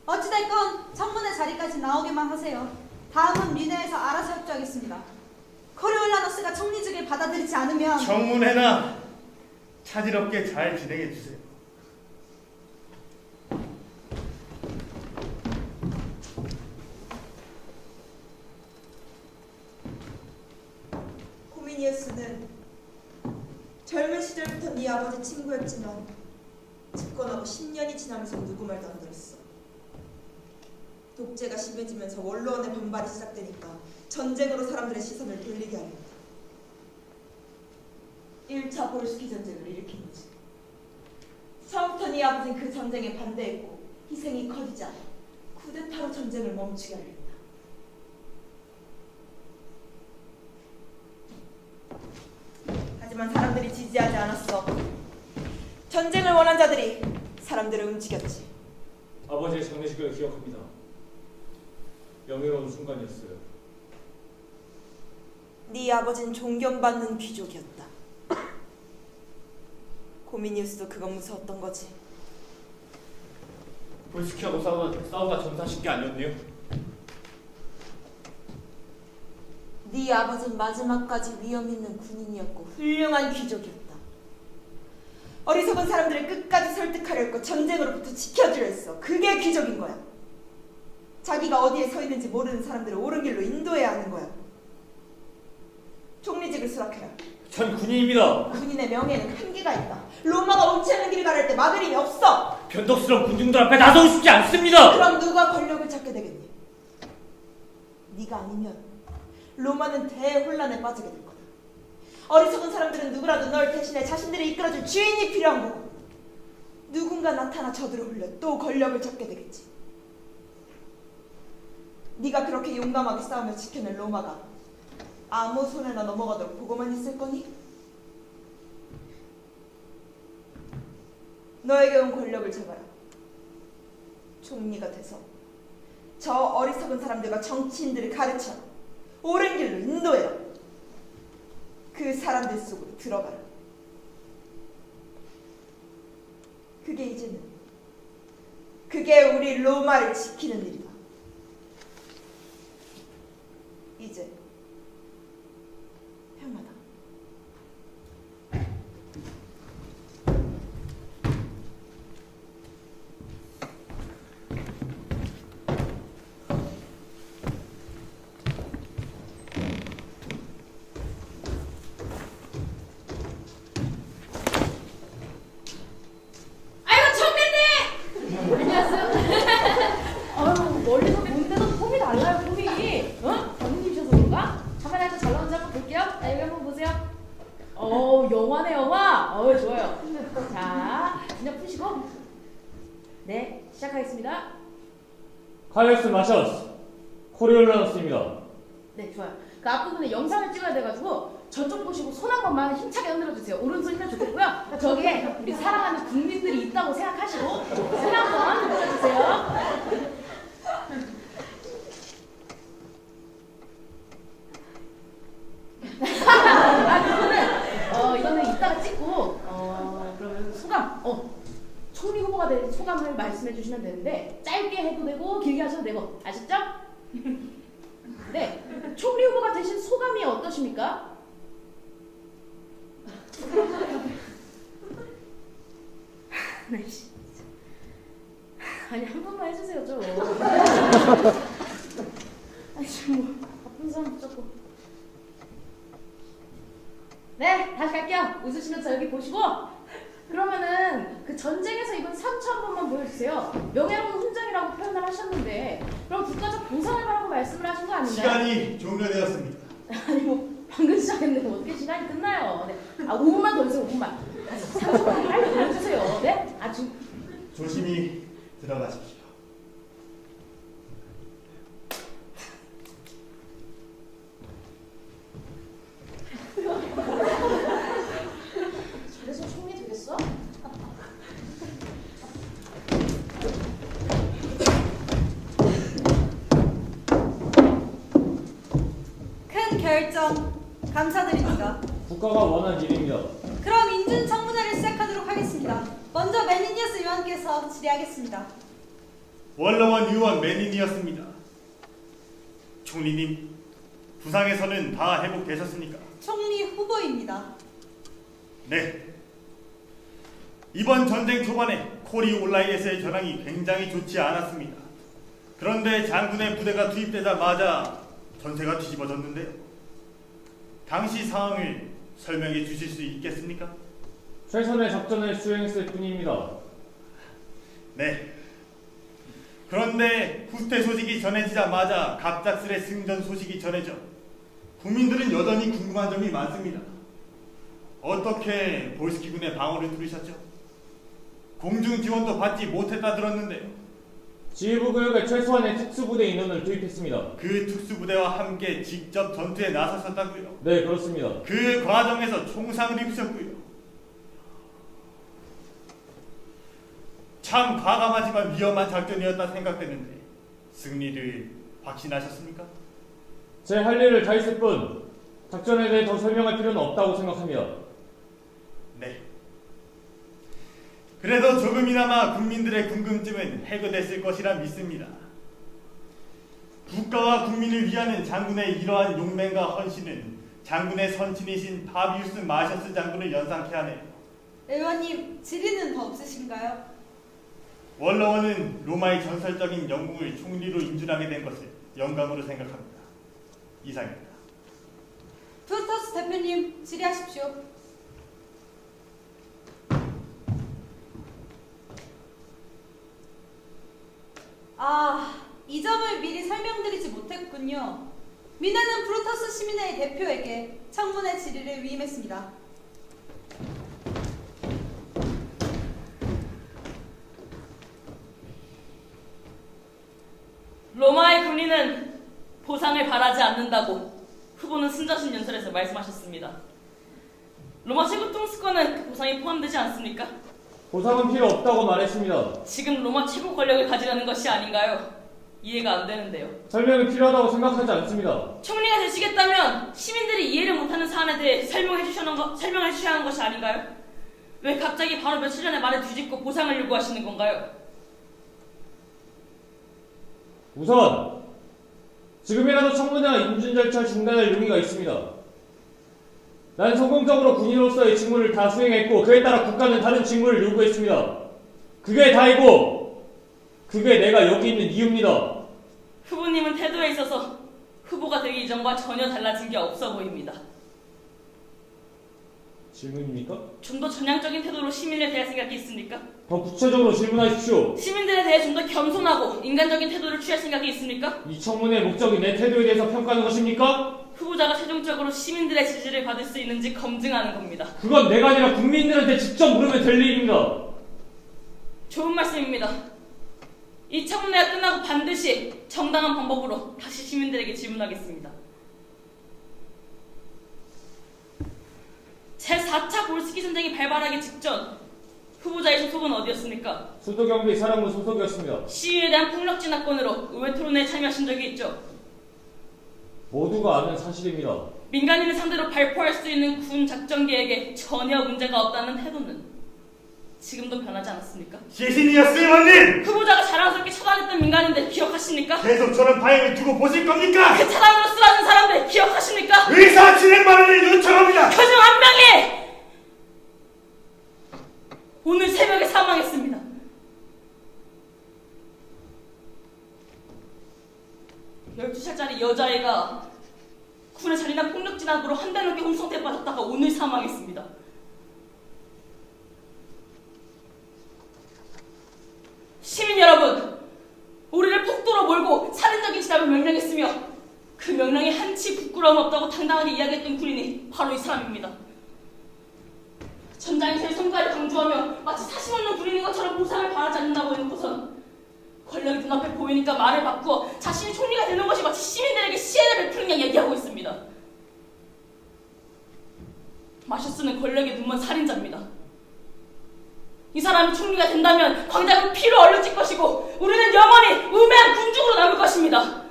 어찌됐건 청문회 자리까지 나오게만 하세요. 다음은 뮌헨에서 알아서 협조하겠습니다. 코리올라너스가 총리직을 받아들이지 않으면 청문회나 차질없게 잘 진행해 주세요. 고미니우스는 젊은 시절부터 네 아버지 친구였지만 집권하고 10년이 지나면서 누구 말도 안 들었어. 독재가 심해지면서 원로원의 반발이 시작되니까 전쟁으로 사람들의 시선을 돌리게 하려 했다. 1차 볼스키 전쟁을 일으킨 거지. 처음부터 네 아버지는 그 전쟁에 반대했고 희생이 커지자 쿠데타로 전쟁을 멈추게 하려 했다. 하지만 사람들이 지지하지 않았어. 전쟁을 원한 자들이 사람들을 움직였지. 아버지의 장례식을 기억합니다. 명예로운 순간이었어요. 네 아버지는 존경받는 귀족이었다. 고미니우스도 그건 무서웠던 거지. 볼스키하고 싸우다 전사하신 게 아니었네요. 네 아버지는 마지막까지 위험 있는 군인이었고 훌륭한 귀족이었다. 어리석은 사람들을 끝까지 설득하려 했고 전쟁으로부터 지켜주려 했어. 그게 귀족인 거야. 자기가 어디에 서 있는지 모르는 사람들을 옳은 길로 인도해야 하는 거야. 총리직을 수락해라. 전 군인입니다. 군인의 명예에는 한계가 있다. 로마가 옳지 않은 길을 가를 때 막을 힘이 없어. 변덕스러운 군중들 앞에 나서고 싶지 않습니다. 그럼 누가 권력을 잡게 되겠니? 네가 아니면 로마는 대혼란에 빠지게 될 거다. 어리석은 사람들은 누구라도 널 대신해 자신들을 이끌어줄 주인이 필요한 거고 누군가 나타나 저들을 홀려 또 권력을 잡게 되겠지. 네가 그렇게 용감하게 싸우며 지켜낸 로마가 아무 손에나 넘어가도록 보고만 있을 거니? 너에게 온 권력을 잡아라. 총리가 돼서 저 어리석은 사람들과 정치인들을 가르쳐 옳은 길로 인도해라. 그 사람들 속으로 들어가라. 그게 이제는 그게 우리 로마를 지키는 일이다. 이제 평화다. 시작하겠습니다. 카이어스 마셔스 코리올라너스입니다. 네, 좋아요. 그 앞부분에 영상을 찍어야 돼가지고 저쪽 보시고 손 한 번만 힘차게 흔들어 주세요. 오른손이면 좋겠고요. 저기에 우리 사랑하는 국민들이 있다고 생각하시고 손 한 번 흔들어 주세요. 이거는 이따가 찍고 그러면 소감 총리 후보가 된 소감을 말씀해 주시면 되는데 짧게 해도 되고 길게 하셔도 되고 아셨죠? 네, 총리 후보가 되신 소감이 어떠십니까? 네, 아니 한 번만 해주세요 좀. 아니 뭐 바쁜 사람 붙잡고. 네, 다시 갈게요. 웃으시면서 여기 보시고. 그러면은 그 전쟁에서 입은 상처 한 번만 보여주세요. 명예로운 훈장이라고 표현을 하셨는데 그럼 국가적 보상을 바라고 말씀을 하신 거 아닌가요? 시간이 종료되었습니다. 아니 뭐 방금 시작했는데 어떻게 시간이 끝나요? 네. 5분만 더 주세요. 5분만. 상처만 빨리 보여주세요. 네? 아주 조심히 들어가십시오. 그래서 총리 되겠어? 큰 결정 감사드립니다. 국가가 원한 일입니다. 그럼 인준 청문회를 시작하도록 하겠습니다. 먼저 매니니어스 의원께서 질의하겠습니다. 원로원 의원 매닌이었습니다. 총리님, 부상에서는 다 회복되셨습니까? 총리 후보입니다. 네. 이번 전쟁 초반에 코리올라이에서의 전황이 굉장히 좋지 않았습니다. 그런데 장군의 부대가 투입되자마자 전세가 뒤집어졌는데요. 당시 상황을 설명해 주실 수 있겠습니까? 최선의 작전을 수행했을 뿐입니다. 네. 그런데 후퇴 소식이 전해지자마자 갑작스레 승전 소식이 전해져 국민들은 여전히 궁금한 점이 많습니다. 어떻게 볼스키군의 방어를 뚫으셨죠? 공중 지원도 받지 못했다 들었는데요. 지휘부 구역에 최소한의 특수부대 인원을 투입했습니다. 그 특수부대와 함께 직접 전투에 나섰었다고요? 네, 그렇습니다. 그 과정에서 총상을 입으셨고요. 참 과감하지만 위험한 작전이었다 생각되는데 승리를 확신하셨습니까? 제 할 일을 다 했을 뿐 작전에 대해 더 설명할 필요는 없다고 생각합니다. 네. 그래도 조금이나마 국민들의 궁금증은 해결됐을 것이라 믿습니다. 국가와 국민을 위하는 장군의 이러한 용맹과 헌신은 장군의 선친이신 파비우스 마셔스 장군을 연상케 하네요. 의원님, 질의는 더 없으신가요? 원로원은 로마의 전설적인 영웅을 총리로 인준하게 된 것을 영광으로 생각합니다. 이상입니다. 프로토스 대표님, 질의하십시오. 이 점을 미리 설명드리지 못했군요. 미네는 프로토스 시민회의 대표에게 청문회 질의를 위임했습니다. 로마의 군인은 보상을 바라지 않는다고 후보는 승자신 연설에서 말씀하셨습니다. 로마 최고 통수권은 그 보상이 포함되지 않습니까? 보상은 필요 없다고 말했습니다. 지금 로마 최고 권력을 가지려는 것이 아닌가요? 이해가 안 되는데요. 설명이 필요하다고 생각하지 않습니다. 총리가 되시겠다면 시민들이 이해를 못하는 사안에 대해 설명해 주셔야 하는 것이 아닌가요? 왜 갑자기 바로 며칠 전에 말을 뒤집고 보상을 요구하시는 건가요? 우선 지금이라도 청문회와 인준 절차 중단할 용의가 있습니다. 난 성공적으로 군인으로서의 직무를 다 수행했고 그에 따라 국가는 다른 직무를 요구했습니다. 그게 다이고 그게 내가 여기 있는 이유입니다. 후보님은 태도에 있어서 후보가 되기 이전과 전혀 달라진 게 없어 보입니다. 질문입니까? 좀 더 전향적인 태도로 시민을 대할 생각이 있습니까? 더 구체적으로 질문하십시오. 시민들에 대해 좀 더 겸손하고 인간적인 태도를 취할 생각이 있습니까? 이 청문회 목적이 내 태도에 대해서 평가하는 것입니까? 후보자가 최종적으로 시민들의 지지를 받을 수 있는지 검증하는 겁니다. 그건 내가 아니라 국민들한테 직접 물으면 될 일입니다. 좋은 말씀입니다. 이 청문회가 끝나고 반드시 정당한 방법으로 다시 시민들에게 질문하겠습니다. 제4차 볼스키 전쟁이 발발하기 직전 후보자의 소속은 어디였습니까? 수도경비 사령부 소속이었습니다. 시위에 대한 폭력 진압권으로 의회 토론회에 참여하신 적이 있죠. 모두가 아는 사실입니다. 민간인을 상대로 발표할 수 있는 군 작전 계획에 전혀 문제가 없다는 태도는 지금도 변하지 않았습니까? 시신이었어요, 원님! 후보자가 자랑스럽게 처단했던 민간인들 기억하십니까? 계속 저런 파행을 두고 보실 겁니까? 그 차단으로 쓰러진 사람들 기억하십니까? 의사 진행 발언을 요청합니다! 그중 한 명이 오늘 새벽에 사망했습니다. 12살짜리 여자애가 군의 잔인한 폭력 진압으로 한 달 넘게 홈상태에 빠졌다가 오늘 사망했습니다. 시민 여러분, 우리를 폭도로 몰고 살인적인 진압을 명령했으며 그 명령에 한치 부끄러움 없다고 당당하게 이야기했던 군인이 바로 이 사람입니다. 전장에서의 성과를 강조하며 마치 사심 없는 군인인 것처럼 보상을 바라지 않는다고 해놓고선 권력이 눈앞에 보이니까 말을 바꾸어 자신이 총리가 되는 것이 마치 시민들에게 시혜를 베푸는 양 얘기하고 있습니다. 마셔 쓰는 권력의 눈먼 살인자입니다. 이 사람이 총리가 된다면 광장은 피로 얼룩질 것이고 우리는 영원히 우매한 군중으로 남을 것입니다.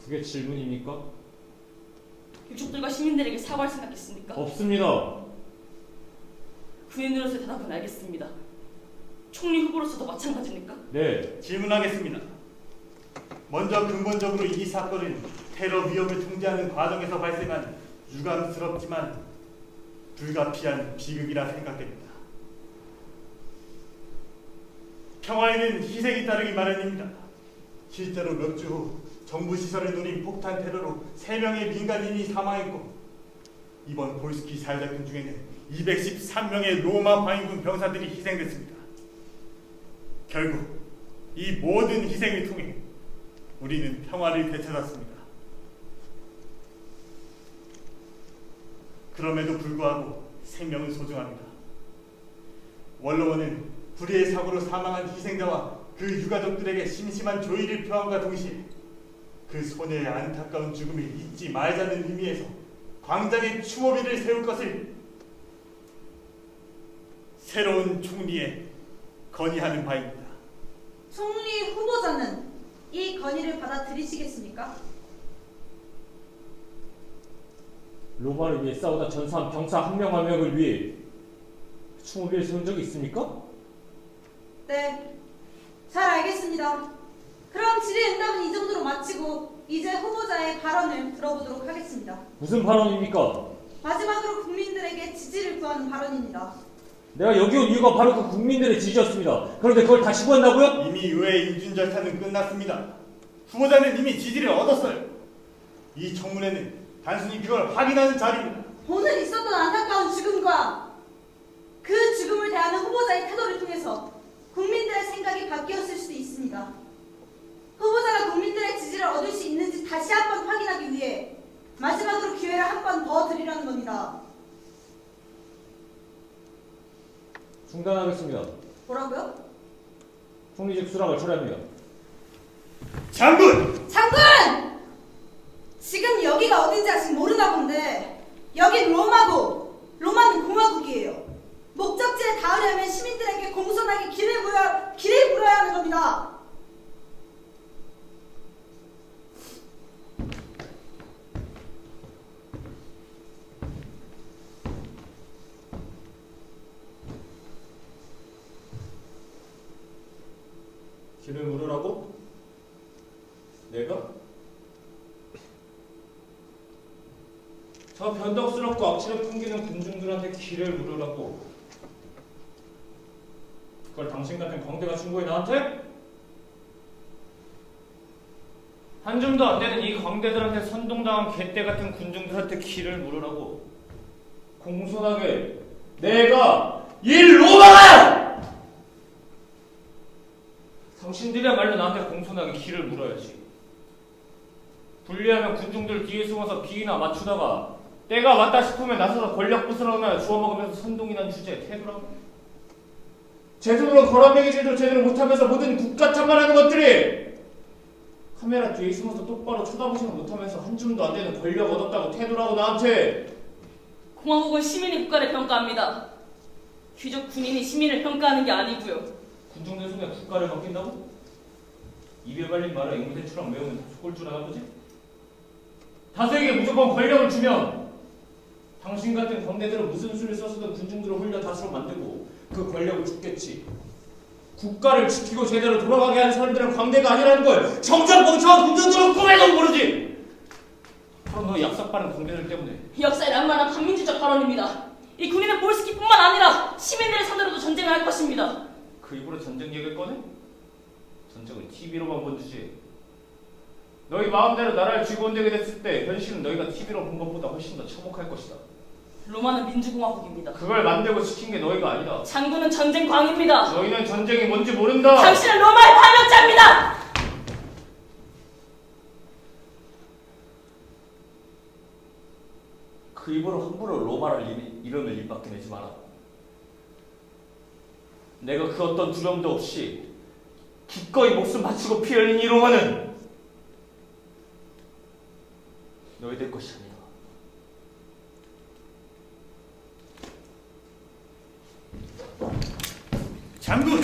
그게 질문입니까? 유족들과 시민들에게 사과할 생각 있습니까? 없습니다. 군인으로서의 대답은 알겠습니다. 총리 후보로서도 마찬가지입니까? 네. 질문하겠습니다. 먼저 근본적으로 이 사건은 테러 위험을 통제하는 과정에서 발생한 유감스럽지만 불가피한 비극이라 생각됩니다. 평화에는 희생이 따르기 마련입니다. 실제로 몇 주 후 정부 시설을 노린 폭탄 테러로 3명의 민간인이 사망했고 이번 볼스키 사회작전 중에는 213명의 로마 파인군 병사들이 희생됐습니다. 결국 이 모든 희생을 통해 우리는 평화를 되찾았습니다. 그럼에도 불구하고 생명은 소중합니다. 원로원은 불의의 사고로 사망한 희생자와 그 유가족들에게 심심한 조의를 표함과 동시에 그 소녀의 안타까운 죽음을 잊지 말자는 의미에서 광장에 추모비를 세울 것을 새로운 총리에 건의하는 바입니다. 총리 후보자는 이 건의를 받아들이시겠습니까? 로마를 위해 싸우다 전사한 병사 한 명 한 명을 위해 추모비를 세운 적이 있습니까? 네, 잘 알겠습니다. 그럼 질의응답은 이 정도로 마치고 이제 후보자의 발언을 들어보도록 하겠습니다. 무슨 발언입니까? 마지막으로 국민들에게 지지를 구하는 발언입니다. 내가 여기 온 이유가 바로 그 국민들의 지지였습니다. 그런데 그걸 다시 구한다고요? 이미 의회 인준 절차는 끝났습니다. 후보자는 이미 지지를 얻었어요. 이 청문회는 단순히 그걸 확인하는 자리입니다. 오늘 있었던 안타까운 죽음과 그 죽음을 대하는 후보자의 태도를 통해서 국민들의 생각이 바뀌었을 수도 있습니다. 후보자가 국민들의 지지를 얻을 수 있는지 다시 한번 확인하기 위해 마지막으로 기회를 한 번 더 드리려는 겁니다. 중단하겠습니다. 뭐라고요? 총리직 수락을 처리합니다. 장군! 장군! 지금 여기가 어딘지 아직 모르나 본데 여긴 로마고 로마는 공화국이에요. 목적지에 닿으려면 시민들에게 공손하게 길을 물어야 하는 겁니다. 길을 물으라고? 내가? 저 변덕스럽고 악취를 풍기는 군중들한테 길을 물으라고? 그걸 당신 같은 광대가 충고해 나한테? 한 줌도 안 되는 이 광대들한테 선동당한 개떼 같은 군중들한테 길을 물으라고? 공손하게 내가 이 로마가! 당신들이야말로 나한테 공손하게 길을 물어야지. 불리하면 군중들 뒤에 숨어서 비위나 맞추다가 때가 맞다 싶으면 나서서 권력 부스러우며 주워먹으면서 선동이란 주제에 태도라고. 제 손으로 거란 매개질도 제대로 못하면서 모든 국가참만 하는 것들이 카메라 뒤에 숨어서 똑바로 쳐다보지는 못하면서 한 줌도 안 되는 권력 얻었다고 태도를 하고 나한테 공화국은 시민이 국가를 평가합니다. 귀족 군인이 시민을 평가하는 게 아니고요. 군중들 손에 국가를 맡긴다고? 입에 발린 말을 앵무새처럼 외우면 속을 줄 아나 보지? 다수에게 무조건 권력을 주면 당신 같은 광대들은 무슨 수를 써서든 군중들을 홀려 다수로 만들고 그 권력을 줍겠지. 국가를 지키고 제대로 돌아가게 하는 사람들은 광대가 아니라는 걸 정작 멍청한 군중들은 꿈에도 모르지. 바로 너의 약삭빠른 광대들 때문에. 역사에 낭만한 반민주적 발언입니다. 이 군인은 볼스키뿐만 아니라 시민들의 상대로도 전쟁을 할 것입니다. 그 입으로 전쟁 얘기를 꺼내? 전쟁은 TV로만 본 주지. 너희 마음대로 나라를 쥐고 온다게 됐을 때 현실은 너희가 TV로 본 것보다 훨씬 더 참혹할 것이다. 로마는 민주공화국입니다. 그걸 만들고 지킨 게 너희가 아니다. 장군은 전쟁광입니다. 너희는 전쟁이 뭔지 모른다. 당신은 로마의 반역자입니다. 그 입으로 함부로 로마를 이름을 입 밖에 내지 마라. 내가 그 어떤 두려움도 없이 기꺼이 목숨 바치고 피 흘린 이 로마는 너희들 것이 아니다. 장군!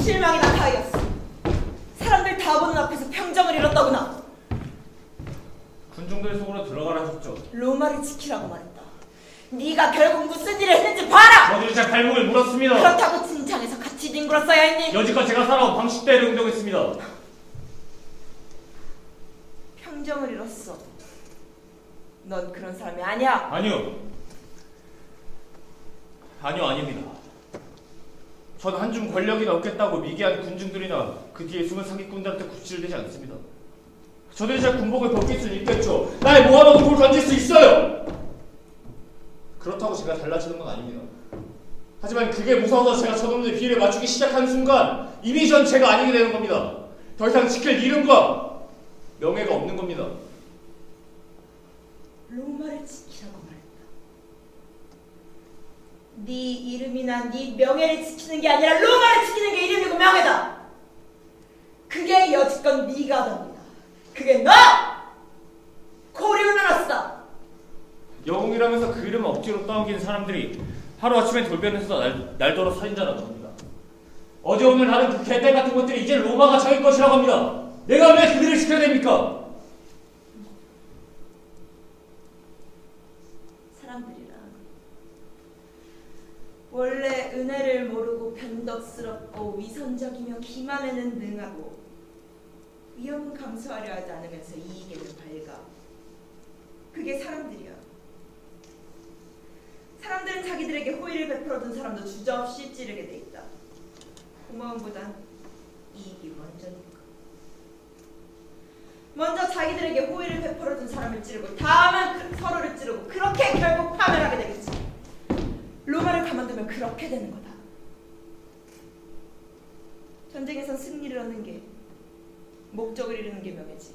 실망이다 가이어스. 사람들 다 보는 앞에서 평정을 잃었다구나. 군중들 속으로 들어가라 하셨죠. 로마를 지키라고 말했다. 네가 결국 무슨 일을 했는지 봐라. 저들이 제 발목을 물었습니다. 그렇다고 진창에서 같이 뒹굴었어야 했니? 여지껏 제가 살아온 방식대로 행동했습니다. 평정을 잃었어. 넌 그런 사람이 아니야. 아니요, 아닙니다. 전 한 줌 권력이나 얻겠다고 미개한 군중들이나 그 뒤에 숨은 사기꾼들한테 굽실대지 않습니다. 저들이 제 군복을 벗길 수는 있겠죠. 나의 뭐 하나도 돌 던질 수 있어요. 그렇다고 제가 달라지는 건 아닙니다. 하지만 그게 무서워서 제가 저놈들 비위를 맞추기 시작하는 순간 이미 전 제가 아니게 되는 겁니다. 더 이상 지킬 이름과 명예가 없는 겁니다. 로마를 지키라고 말했다. 네 이름이나 네 명예를 지키는 게 아니라 로마를 지키는 게 이름이고 명예다. 그게 여지껏 네가 하던 일이다. 그게 너! 코리올라너스다. 영웅이라면서 그 이름을 억지로 떠넘기는 사람들이 하루아침에 돌변해서 날더러 살인자라고 합니다. 어제 오늘 하는 그 개딸 같은 것들이 이제 로마가 자기 것이라고 합니다. 내가 왜 그들을 지켜야 됩니까? 사람들이란 원래 은혜를 모르고 변덕스럽고 위선적이며 기만에는 능하고 위험은 감수하려 하지 않으면서 이익에는 밝아. 그게 사람들이야. 사람들은 자기들에게 호의를 베풀어준 사람도 주저없이 찌르게 돼 있다. 고마움보단 이익이 먼저니까. 먼저 자기들에게 호의를 베풀어준 사람을 찌르고 다음은 서로를 찌르고 그렇게 결국 파멸하게 되겠지. 로마를 가만두면 그렇게 되는 거다. 전쟁에선 승리를 얻는 게 목적을 이루는 게 명예지.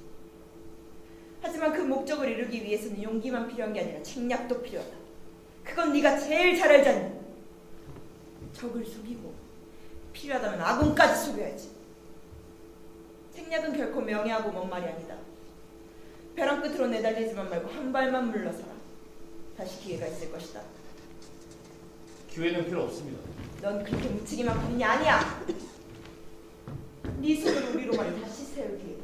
하지만 그 목적을 이루기 위해서는 용기만 필요한 게 아니라 책략도 필요하다. 그건 네가 제일 잘 알잖니. 적을 속이고 필요하다면 아군까지 속여야지. 책략은 결코 명예하고 먼 말이 아니다. 벼랑 끝으로 내달리지만 말고 한 발만 물러서라. 다시 기회가 있을 것이다. 기회는 필요 없습니다. 넌 그렇게 묻히기만 군인이 아니야. 네 손으로 우리 로마를 다시 세울 기회다.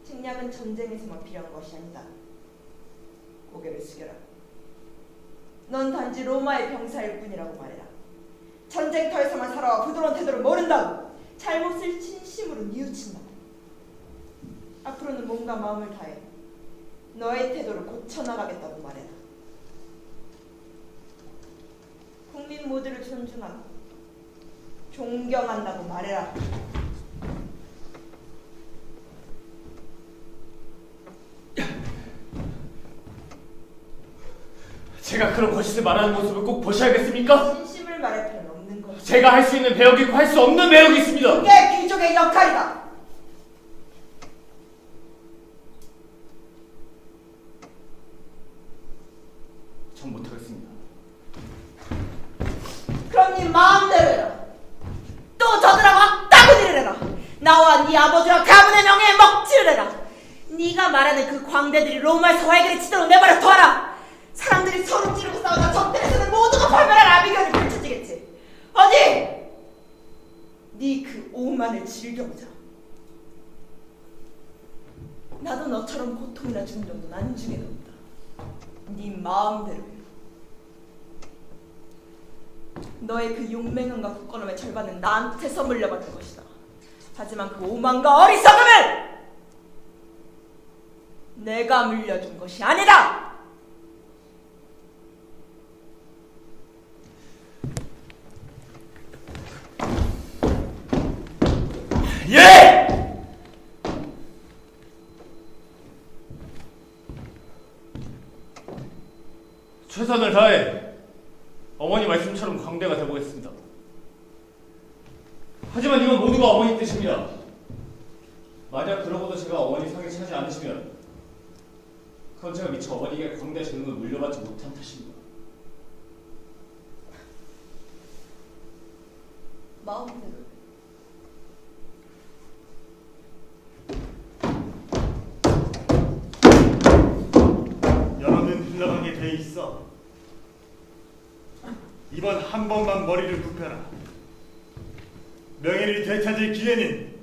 책략은 전쟁에서만 필요한 것이 아니다. 고개를 숙여라. 넌 단지 로마의 병사일 뿐이라고 말해라. 전쟁터에서만 살아와 부드러운 태도를 모른다고 잘못을 진심으로 뉘우친다. 앞으로는 몸과 마음을 다해 너의 태도를 고쳐나가겠다고 말해라. 국민 모두를 존중하고 존경한다고 말해라. 제가 그런 거짓을 말하는 모습을 꼭 보셔야겠습니까? 진심을 말할 필요는 없는 거다. 제가 할 수 있는 배역이 있고 할 수 없는 배역이 있습니다. 그게 귀족의 역할이다. 전 못하겠습니다. 그럼 네 마음대로 해라. 또 저들하고 악다구니를 해라. 나와 네 아버지와 가문의 명예에 먹칠을 해라. 네가 말하는 그 광대들이 로마에서 활개를 치도록 내버려 둬라. 사람들이 서로 찌르고 싸우다 적들에서는 모두가 발발할 아비견이 펼쳐지겠지. 어디 네 그 오만을 즐겨보자. 나도 너처럼 고통이나 주는 정도는 안 주겠노다. 네 마음대로 해. 너의 그 용맹함과 굳건함의 절반은 나한테서 물려받은 것이다. 하지만 그 오만과 어리석음을 내가 물려준 것이 아니다. 예! 최선을 다해 어머니 말씀처럼 광대가 되보겠습니다. 하지만 이건 모두가 어머니 뜻입니다. 만약 그러고도 제가 어머니 상에 차지 않으시면 그건 제가 미처 어머니에게 광대 재능을 물려받지 못한 탓입니다. 마음대로. 여러는 흘러가게 돼 있어. 이번 한 번만 머리를 굽혀라. 명예를 되찾을 기회는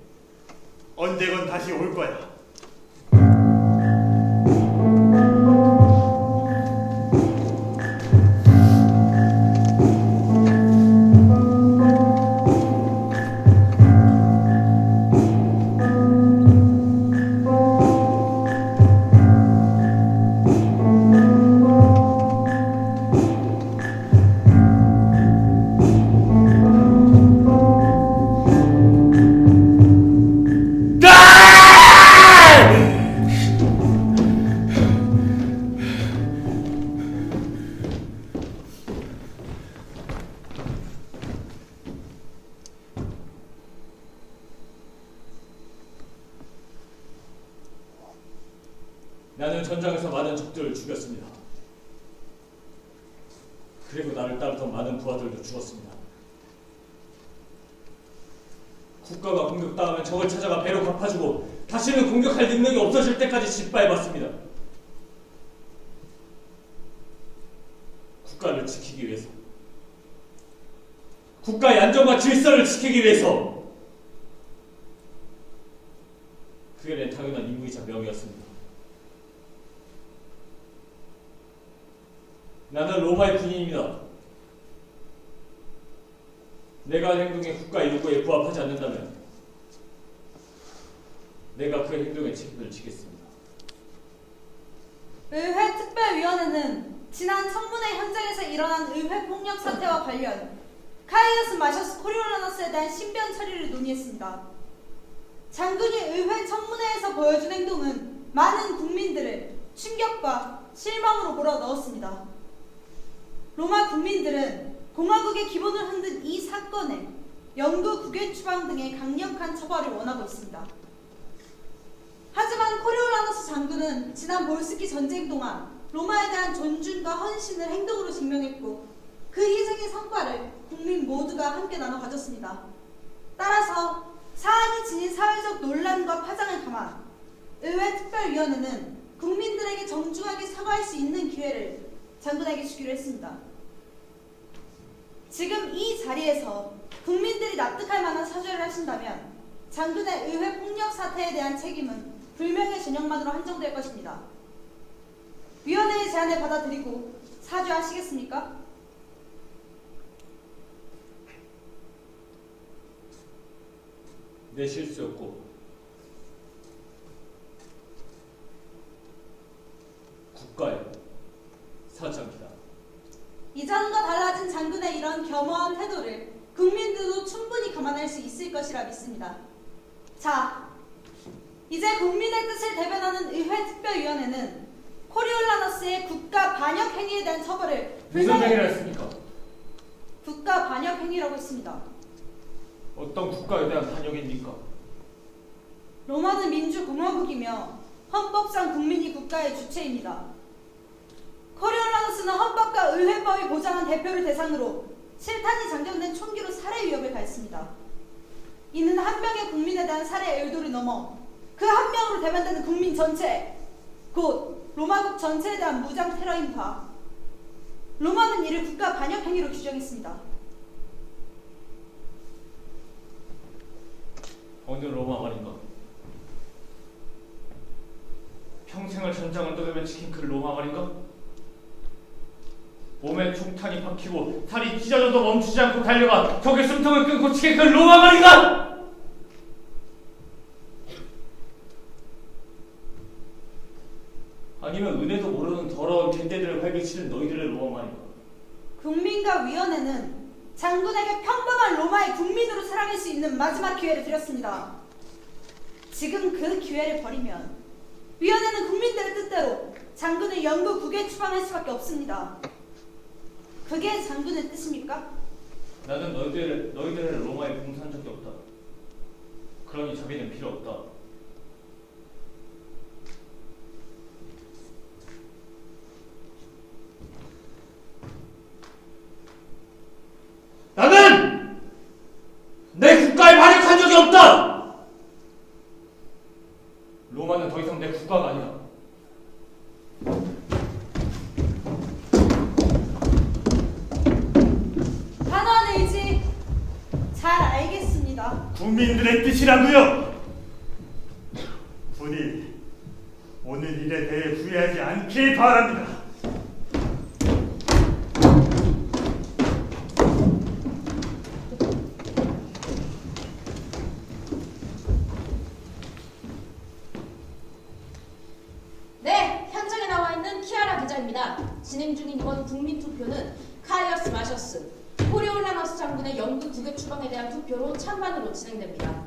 언제건 다시 올 거야. 나는 전장에서 많은 적들을 죽였습니다. 그리고 나를 따르던 많은 부하들도 죽었습니다. 국가가 공격당하면 적을 찾아가 배로 갚아주고 다시는 공격할 능력이 없어질 때까지 짓밟았습니다. 국가를 지키기 위해서, 국가의 안정과 질서를 지키기 위해서. 그게 내 당연한 임무이자 명이었습니다. 나는 로마의 군인입니다. 내가 한 행동이 국가의 요구에 부합하지 않는다면 내가 그 행동의 책임을 지겠습니다. 의회 특별위원회는 지난 청문회 현장에서 일어난 의회 폭력 사태와 관련 카이어스 마셔스 코리올라너스에 대한 신변 처리를 논의했습니다. 장군이 의회 청문회에서 보여준 행동은 많은 국민들을 충격과 실망으로 몰아넣었습니다. 로마 국민들은 공화국의 기본을 흔든 이 사건에 영구 국외 추방 등의 강력한 처벌을 원하고 있습니다. 하지만 코리올라너스 장군은 지난 볼스키 전쟁 동안 로마에 대한 존중과 헌신을 행동으로 증명했고 그 희생의 성과를 국민 모두가 함께 나눠 가졌습니다. 따라서 사안이 지닌 사회적 논란과 파장을 감안 의회 특별위원회는 국민들에게 정중하게 사과할 수 있는 기회를 장군에게 주기로 했습니다. 지금 이 자리에서 국민들이 납득할 만한 사죄를 하신다면 장군의 의회 폭력 사태에 대한 책임은 불명예 전형만으로 한정될 것입니다. 위원회의 제안을 받아들이고 사죄하시겠습니까? 내 실수였고 국가에 사죄합니다. 이전과 달라진 장군의 이런 겸허한 태도를 국민들도 충분히 감안할 수 있을 것이라 믿습니다. 자, 이제 국민의 뜻을 대변하는 의회 특별위원회는 코리올라너스의 국가 반역 행위에 대한 처벌을 무슨 행위를 했습니까? 국가 반역 행위라고 했습니다. 어떤 국가에 대한 반역입니까? 로마는 민주공화국이며 헌법상 국민이 국가의 주체입니다. 코리올라누스는 헌법과 의회법이 보장한 대표를 대상으로 실탄이 장전된 총기로 살해 위협을 가했습니다. 이는 한 명의 국민에 대한 살해 의도를 넘어 그 한 명으로 대변되는 국민 전체, 곧 로마국 전체에 대한 무장 테러인 바, 로마는 이를 국가 반역 행위로 규정했습니다. 어느 로마 말인가? 평생을 전장을 떠들며 지킨 그 로마 말인가? 몸에 총탄이 박히고 살이 찢어져도 멈추지 않고 달려가 적의 숨통을 끊고 지킨 그 로마 말인가? 아니면 은혜도 모르는 더러운 갯대들을 발기치는 너희들의 로마 말인가? 국민과 위원회는 장군에게 평범한 로마의 국민으로 살아갈 수 있는 마지막 기회를 드렸습니다. 지금 그 기회를 버리면 위원회는 국민들의 뜻대로 장군을 영구국에 추방할 수밖에 없습니다. 그게 장군의 뜻입니까? 나는 너희들을 로마에 봉사한 적이 없다. 그러니 자비는 필요 없다. 나는 내 국가에 반역한 적이 없다. 로마는 더 이상 내 국가가 아니다. 단호한 의지 잘 알겠습니다. 국민들의 뜻이라고요. 부디 오늘 일에 대해 후회하지 않길 바랍니다. 네, 현장에 나와 있는 키아라 기자입니다. 진행 중인 이번 국민투표는 카이어스 마셔스, 코리올라너스 장군의 영구 국외 추방에 대한 투표로 찬반으로 진행됩니다.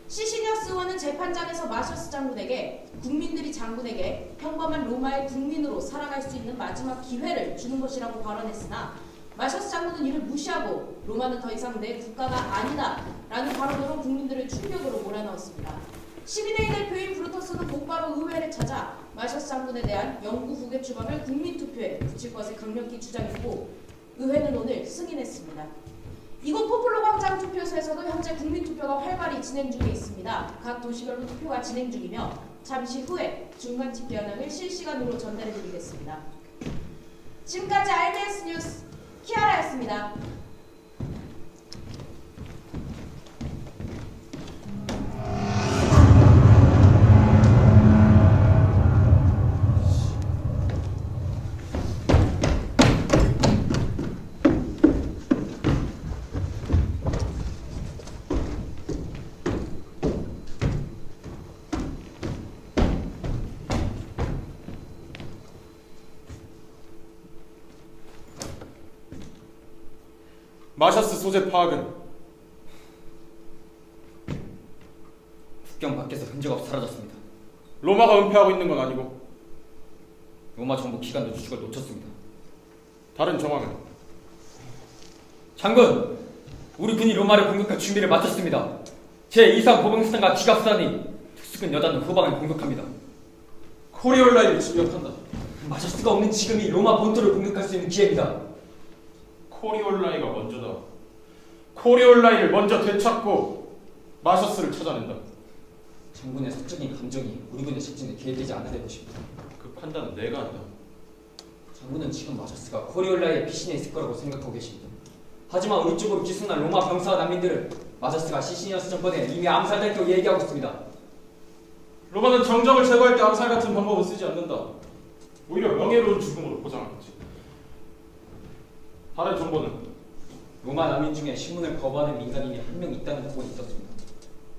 시시니어스 의원은 재판장에서 마셔스 장군에게 국민들이 장군에게 평범한 로마의 국민으로 살아갈 수 있는 마지막 기회를 주는 것이라고 발언했으나 마셔스 장군은 이를 무시하고 로마는 더 이상 내 국가가 아니다 라는 발언으로 국민들을 충격으로 몰아넣었습니다. 12대의 대표인 브루터스는 곧바로 의회를 찾아 마셔스 장군에 대한 영구 국외 추방을 국민투표에 붙일 것을 강력히 주장했고 의회는 오늘 승인했습니다. 이곳 포플로 광장 투표소에서도 현재 국민투표가 활발히 진행 중에 있습니다. 각 도시별로 투표가 진행 중이며 잠시 후에 중간 집계 현황을 실시간으로 전달해드리겠습니다. 지금까지 RBS 뉴스 키아라였습니다. 마셔스 소재 파악은 국경 밖에서 흔적 없이 사라졌습니다. 로마가 은폐하고 있는 건 아니고 로마 정부 기관도 주축을 놓쳤습니다. 다른 정황은 장군, 우리 군이 로마를 공격할 준비를 마쳤습니다. 제2상 보병수단과 기갑수단이 특수군 여단 후방을 공격합니다. 코리올라인을 진격한다. 마셔스가 없는 지금이 로마 본토를 공격할 수 있는 기회입니다. 코리올라이가 먼저다. 코리올라이를 먼저 되찾고 마셔스를 찾아낸다. 장군의 사적인 감정이 우리 군의 직진에 개입되지 않을 것입니다. 그 판단은 내가 한다. 장군은 지금 마셔스가 코리올라의 피신에 있을 거라고 생각하고 계십니다. 하지만 우리 쪽으로 기순한 로마 병사와 난민들을 마셔스가 시시니어스 전번에 이미 암살했다고 얘기하고 있습니다. 로마는 정적을 제거할 때 암살 같은 방법을 쓰지 않는다. 오히려 명예로운 죽음으로 보장하겠지. 다른 정보는 로마 난민 중에 신문을 거부하는 민간인이 한 명 있다는 보고는 있었습니다.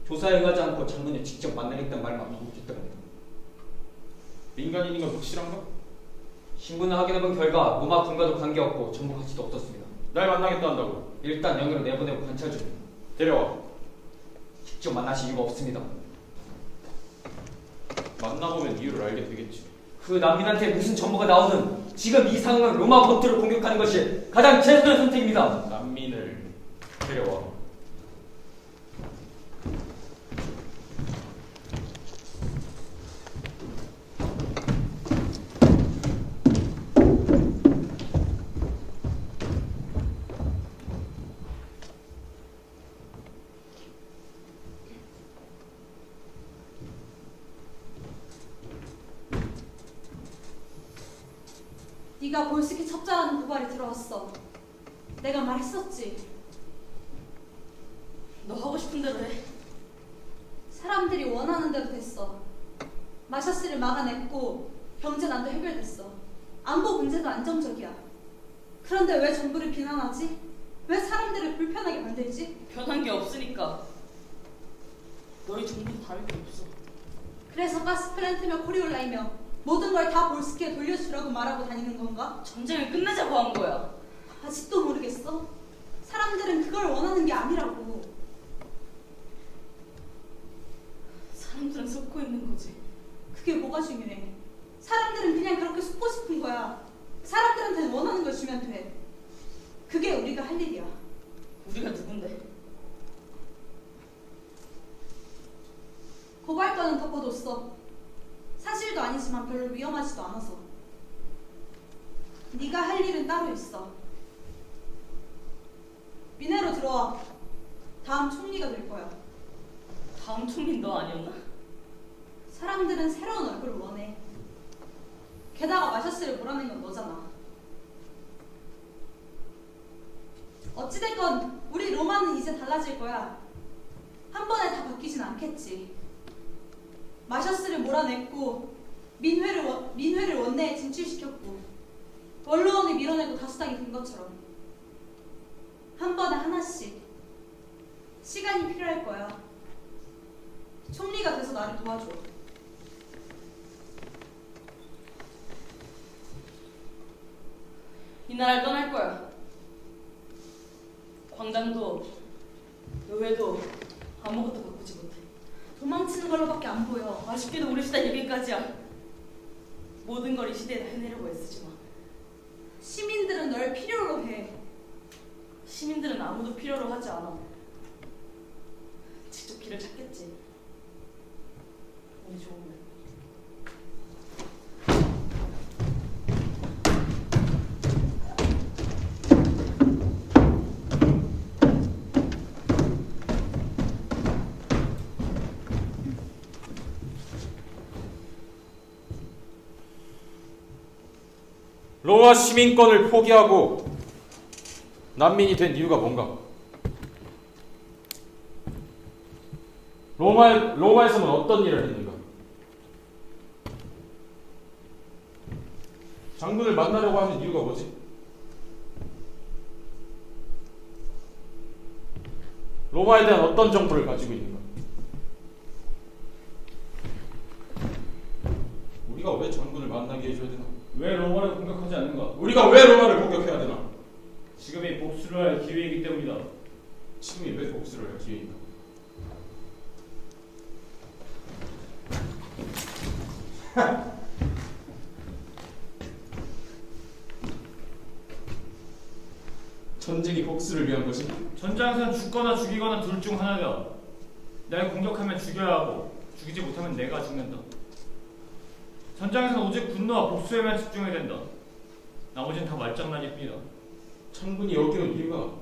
조사에 응하지 않고 장군을 직접 만나겠다는 말만 반복했다고 합니다. 민간인인 건 확실한가? 신문을 확인해본 결과 로마 군과도 관계없고 정보 가치도 없었습니다. 날 만나겠다 한다고. 일단 영으로 내보내고 관찰 중입니다. 데려와. 직접 만나실 이유가 없습니다. 만나보면 이유를 알게 되겠지. 그 난민한테 무슨 정보가 나오든 지금 이 상황은 로마 본토를 공격하는 것이 가장 최선의 선택입니다. 난민을 데려와. 네가 볼스키 첩자라는 고발이 들어왔어. 내가 말했었지. 너 하고 싶은 대로 해. 사람들이 원하는 대로 됐어. 마샤스를 막아냈고 경제난도 해결됐어. 안보 문제도 안정적이야. 그런데 왜 정부를 비난하지? 왜 사람들을 불편하게 만들지? 변한 게 없으니까. 너희 정부도 다를 게 없어. 그래서 가스플랜트며 코리올라이며 모든 걸 다 볼스키에 돌려주라고 말하고 다니는 건가? 전쟁을 끝내자고 한 거야. 아직도 모르겠어? 사람들은 그걸 원하는 게 아니라고. 사람들은 썩고 있는 거지. 그게 뭐가 중요해? 사람들은 그냥 그렇게 속고 싶은 거야. 사람들한테는 원하는 걸 주면 돼. 그게 우리가 할 일이야. 우리가 누군데? 고발건은 덮어뒀어. 사실도 아니지만 별로 위험하지도 않아서. 네가 할 일은 따로 있어. 미네로 들어와. 다음 총리가 될 거야. 다음 총리는 너 아니었나? 사람들은 새로운 얼굴을 원해. 게다가 마샤스를 몰아낸 건 너잖아. 어찌됐건 우리 로마는 이제 달라질 거야. 한 번에 다 바뀌진 않겠지. 마샤스를 몰아냈고 민회를 원내에 진출시켰고 원로원을 밀어내고 다수당이 된 것처럼 한 번에 하나씩. 시간이 필요할 거야. 총리가 돼서 나를 도와줘. 이 나라를 떠날 거야. 광장도 의회도 아무것도 바꾸지 못해. 도망치는 걸로밖에 안 보여. 아쉽게도 우리 시대 여기까지야. 모든 걸 이 시대에 다 해내려고 애쓰지만 시민들은 널 필요로 해. 시민들은 아무도 필요로 하지 않아. 직접 길을 찾겠지. 운이 좋으면. 로마 시민권을 포기하고 난민이 된 이유가 뭔가? 로마에서는 어떤 일을 했는가? 장군을 만나려고 하는 이유가 뭐지? 로마에 대한 어떤 정보를 가지고 있는가? 우리가 왜 장군을 만나게 해줘야 되나? 왜 로마를 공격하지 않는가? 우리가 왜 로마를 공격해야 되나? 지금이 복수를 할 기회이기 때문이다. 지금이 왜 복수를 할 기회인가? 전쟁이 복수를 위한 것이? 전장에서는 죽거나 죽이거나 둘 중 하나다. 날 공격하면 죽여야 하고 죽이지 못하면 내가 죽는다. 전장에서는 오직 분노와 복수에만 집중해야 된다. 나머지는 다 말장난일 뿐이다. 장군이 여기 온 이유가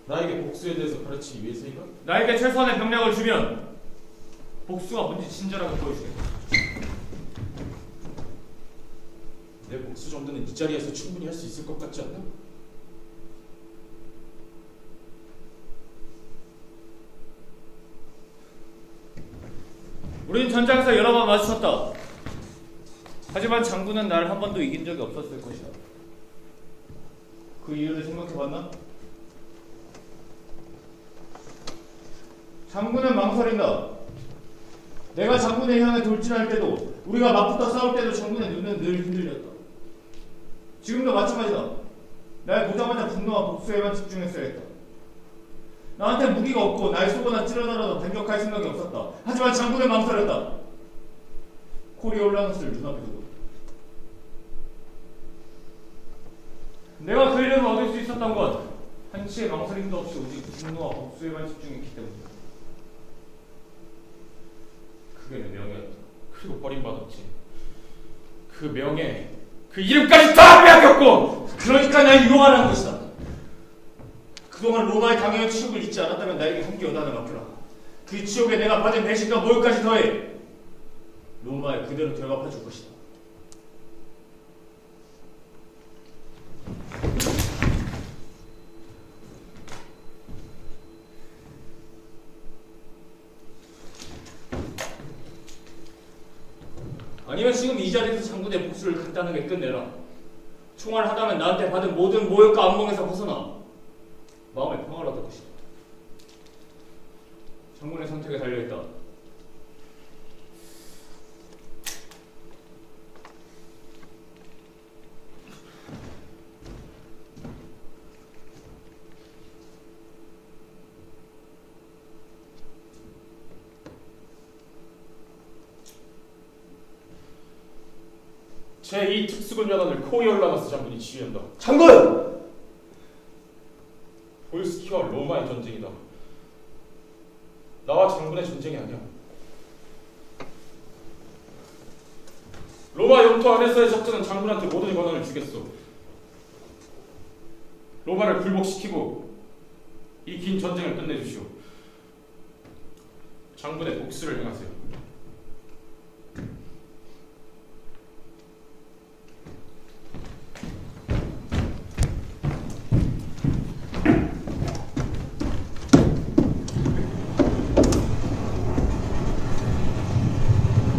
나에게 복수에 대해서 가르치기 위해서인가? 나에게 최소한의 병력을 주면 복수가 뭔지 친절하게 보여주겠다. 내 복수 정도는 이 자리에서 충분히 할 수 있을 것 같지 않나? 우린 전장에서 여러 번 마주쳤다. 하지만 장군은 나를 한 번도 이긴 적이 없었을 것이다. 그 이유를 생각해봤나? 장군은 망설인다. 내가 장군의 향해 돌진할 때도 우리가 맞붙어 싸울 때도 장군의 눈은 늘 흔들렸다. 지금도 마찬가지다. 날 보자마자 분노와 복수에만 집중했어야 했다. 나한테 무기가 없고 날 쏘거나 찌르더라도 반격할 생각이 없었다. 하지만 장군은 망설였다. 코리올라누스를 눈앞에 두고 내가 그 이름을 얻을 수 있었던 건 한치의 망설임도 없이 오직 분노와 복수에만 집중했기 때문이다. 그게 내 명예였다. 그리고 버림받았지. 그 명예, 그 이름까지 다 빼앗겼고 그러니까 날 유혹하라는 것이다. 그동안 로마의 강요의 치욕을 잊지 않았다면 나에게 함께 여단을 맡겨라. 그 치욕에 내가 받은 배신과 모욕까지 더해 로마에 그대로 되갚아줄 것이다. 이 자리에서 장군의 복수를 간단하게 끝내라. 총알 하다면 나한테 받은 모든 모욕과 악몽에서 벗어나 마음의 평화를 얻을 것이다. 장군의 선택에 달려있다. 제2 특수군여단을 코리올라마스 장군이 지휘한다. 장군! 볼스키와 로마의 전쟁이다. 나와 장군의 전쟁이 아니야. 로마 영토 안에서의 작전은 장군한테 모든 권한을 주겠어. 로마를 굴복시키고 이 긴 전쟁을 끝내주시오. 장군의 복수를 행하세요.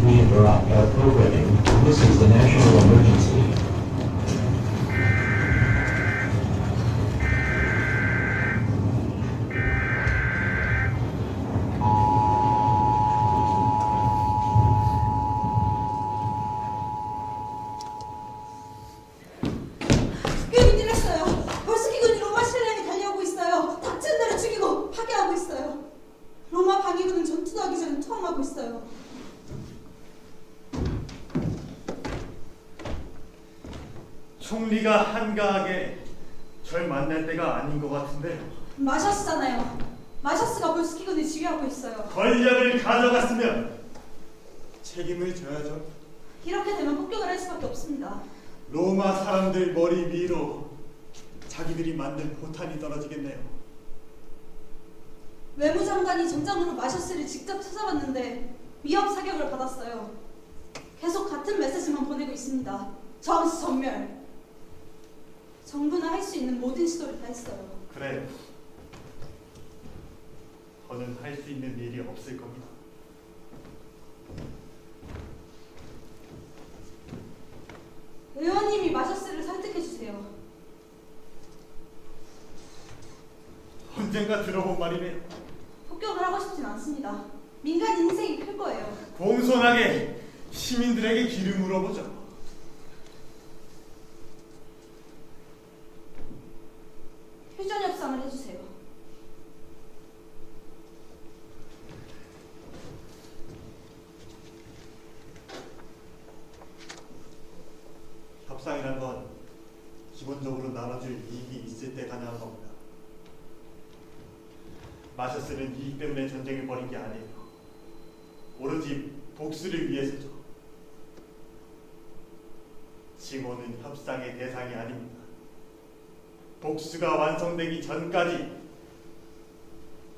We interrupt our programming. This is the national emergency. 꽤 찔렸어요. 볼스키군이 로마 신뢰에 달려오고 있어요. 닥치는 대로 죽이고 파괴하고 있어요. 로마 방위군은 전투도 하기 전에 투항하고 있어요. 총리가 한가하게 절 만날 때가 아닌 것 같은데요. 마셔스잖아요. 마셔스가 볼스키군을 지휘하고 있어요. 권력을 가져갔으면 책임을 져야죠. 이렇게 되면 폭격을 할 수밖에 없습니다. 로마 사람들 머리 위로 자기들이 만든 포탄이 떨어지겠네요. 외무장관이 전장으로 마셔스를 직접 찾아왔는데 위협 사격을 받았어요. 계속 같은 메시지만 보내고 있습니다. 저항시 전멸. 정부는 할 수 있는 모든 시도를 다 했어요. 그래요. 더는 할 수 있는 일이 없을 겁니다. 의원님이 마셔스를 설득해주세요. 언젠가 들어본 말이네요. 폭격을 하고 싶진 않습니다. 민간 인생이 클 거예요. 공손하게 시민들에게 길을 물어보죠. 휴전 협상을 해주세요. 협상이란 건 기본적으로 나눠줄 이익이 있을 때 가능한 겁니다. 마셔스는 이익 때문에 전쟁을 벌인 게 아니에요. 오로지 복수를 위해서죠. 징호는 협상의 대상이 아닙니다. 복수가 완성되기 전까지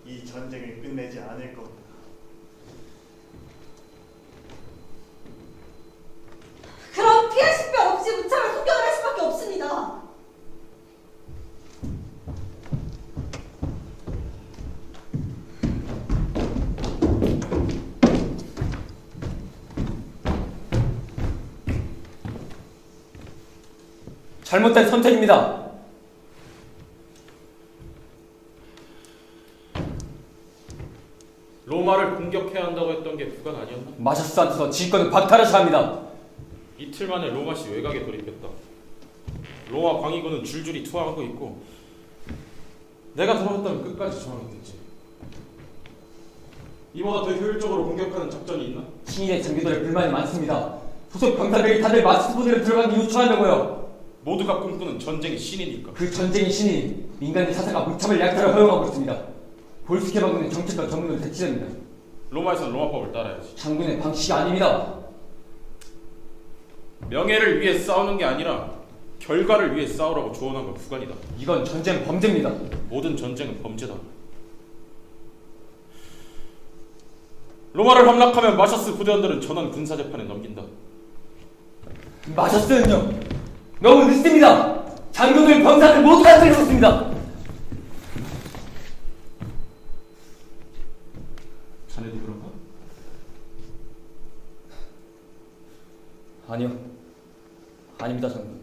이 전쟁을 끝내지 않을 겁니다. 그럼 피할 식별 없이 무참한 폭격을 할 수밖에 없습니다. 잘못된 선택입니다. 로마를 공격해야 한다고 했던 게 그건 아니었나? 마셔스한테서 지휘권을 박탈하셔야 합니다. 이틀 만에 로마시 외곽에 돌입했다. 로마 광의군은 줄줄이 투항하고 있고 내가 들어갔다면 끝까지 저항했겠지. 이보다 더 효율적으로 공격하는 작전이 있나? 신인의 장교들의 불만이 많습니다. 소속 병사들이 다들 마스크 부대를 들어가기 요청하려고요. 모두가 꿈꾸는 전쟁의 신이니까. 그 전쟁의 신이 민간인 사사가 무참을 약탈을 허용하고 있습니다. 볼스케 방군의 정책과 전문을 대치됩니다. 로마에선 로마법을 따라야지. 장군의 방식이 아닙니다. 명예를 위해 싸우는 게 아니라 결과를 위해 싸우라고 조언한 건 부관이다. 이건 전쟁 범죄입니다. 모든 전쟁은 범죄다. 로마를 함락하면 마셔스 부대원들은 전원 군사재판에 넘긴다. 마셔스는요, 너무 늦습니다. 장교들, 병사들 모두가 들었습니다. 자네도 그런가? 아니요. 아닙니다, 장군.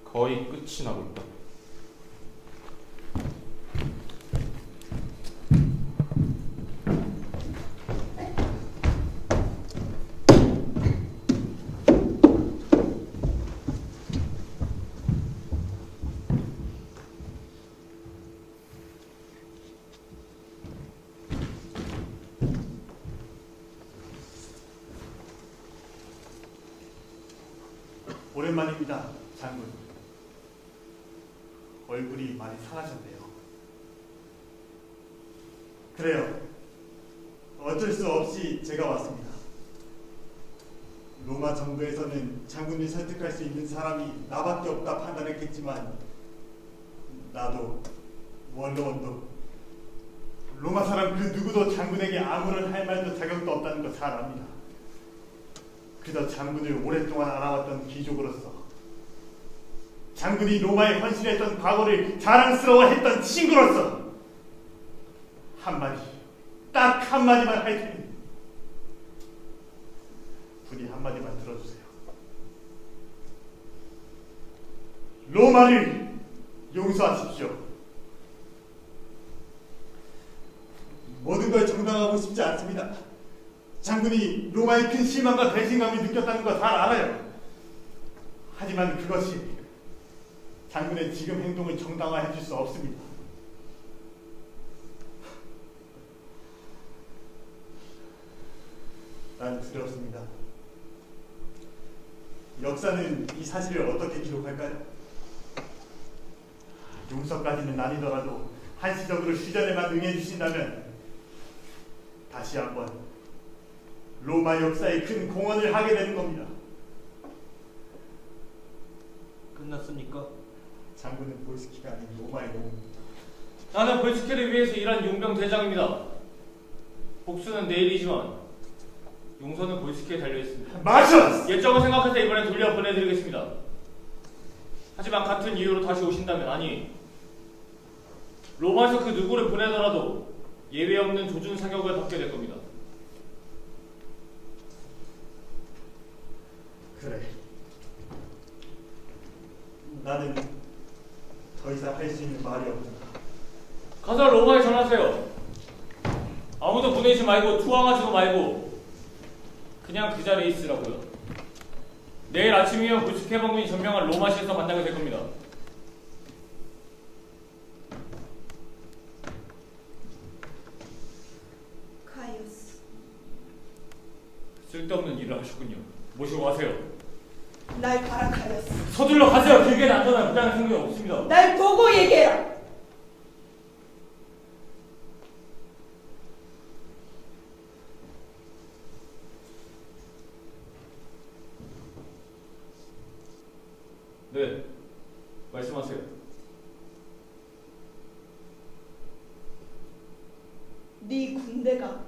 거의 끝이 나고 있다. 오랜만입니다, 장군. 얼굴이 많이 상하셨네요. 그래요. 어쩔 수 없이 제가 왔습니다. 로마 정부에서는 장군을 설득할 수 있는 사람이 나밖에 없다 판단했겠지만 나도 원로원도 로마 사람 그 누구도 장군에게 아무런 할 말도 자격도 없다는 거 잘 압니다. 그저 장군을 오랫동안 알아왔던 귀족으로서 장군이 로마에 헌신했던 과거를 자랑스러워했던 친구로서 한마디, 딱 한마디만 할 테니 부디 한마디만 들어주세요. 로마를 용서하십시오. 모든 걸 정당하고 싶지 않습니다. 장군이 로마의 큰 실망과 배신감을 느꼈다는 거 잘 알아요. 하지만 그것이 장군의 지금 행동을 정당화해 줄 수 없습니다. 난 두렵습니다. 역사는 이 사실을 어떻게 기록할까요? 용서까지는 아니더라도 한시적으로 휴전에만 응해 주신다면 다시 한번 로마 역사에 큰 공헌을 하게 되는 겁니다. 끝났습니까? 장군은 볼스키가 아닌 로마의 공입니다. 나는 볼스키를 위해서 일한 용병 대장입니다. 복수는 내일이지만 용서는 볼스키에 달려있습니다. 맞아! 예정을 생각해서 이번엔 돌려 보내드리겠습니다. 하지만 같은 이유로 다시 오신다면, 아니 로마에서 그 누구를 보내더라도 예외 없는 조준 사격을 받게 될 겁니다. 그래. 나는 더 이상 할 수 있는 말이 없다. 가서 로마에 전하세요. 아무도 보내지 말고 투항하지도 말고 그냥 그 자리에 있으라고요. 내일 아침이면 볼스키 해방군이 전명한 로마시에서 만나게 될 겁니다. 가이오스, 쓸데없는 일을 하셨군요. 모시고 가세요. 날 봐라 가이오스. 서둘러 가세요. 길게는 안전한 부당한 생각이 없습니다. 날 보고 얘기해라. 네, 말씀하세요. 네 군대가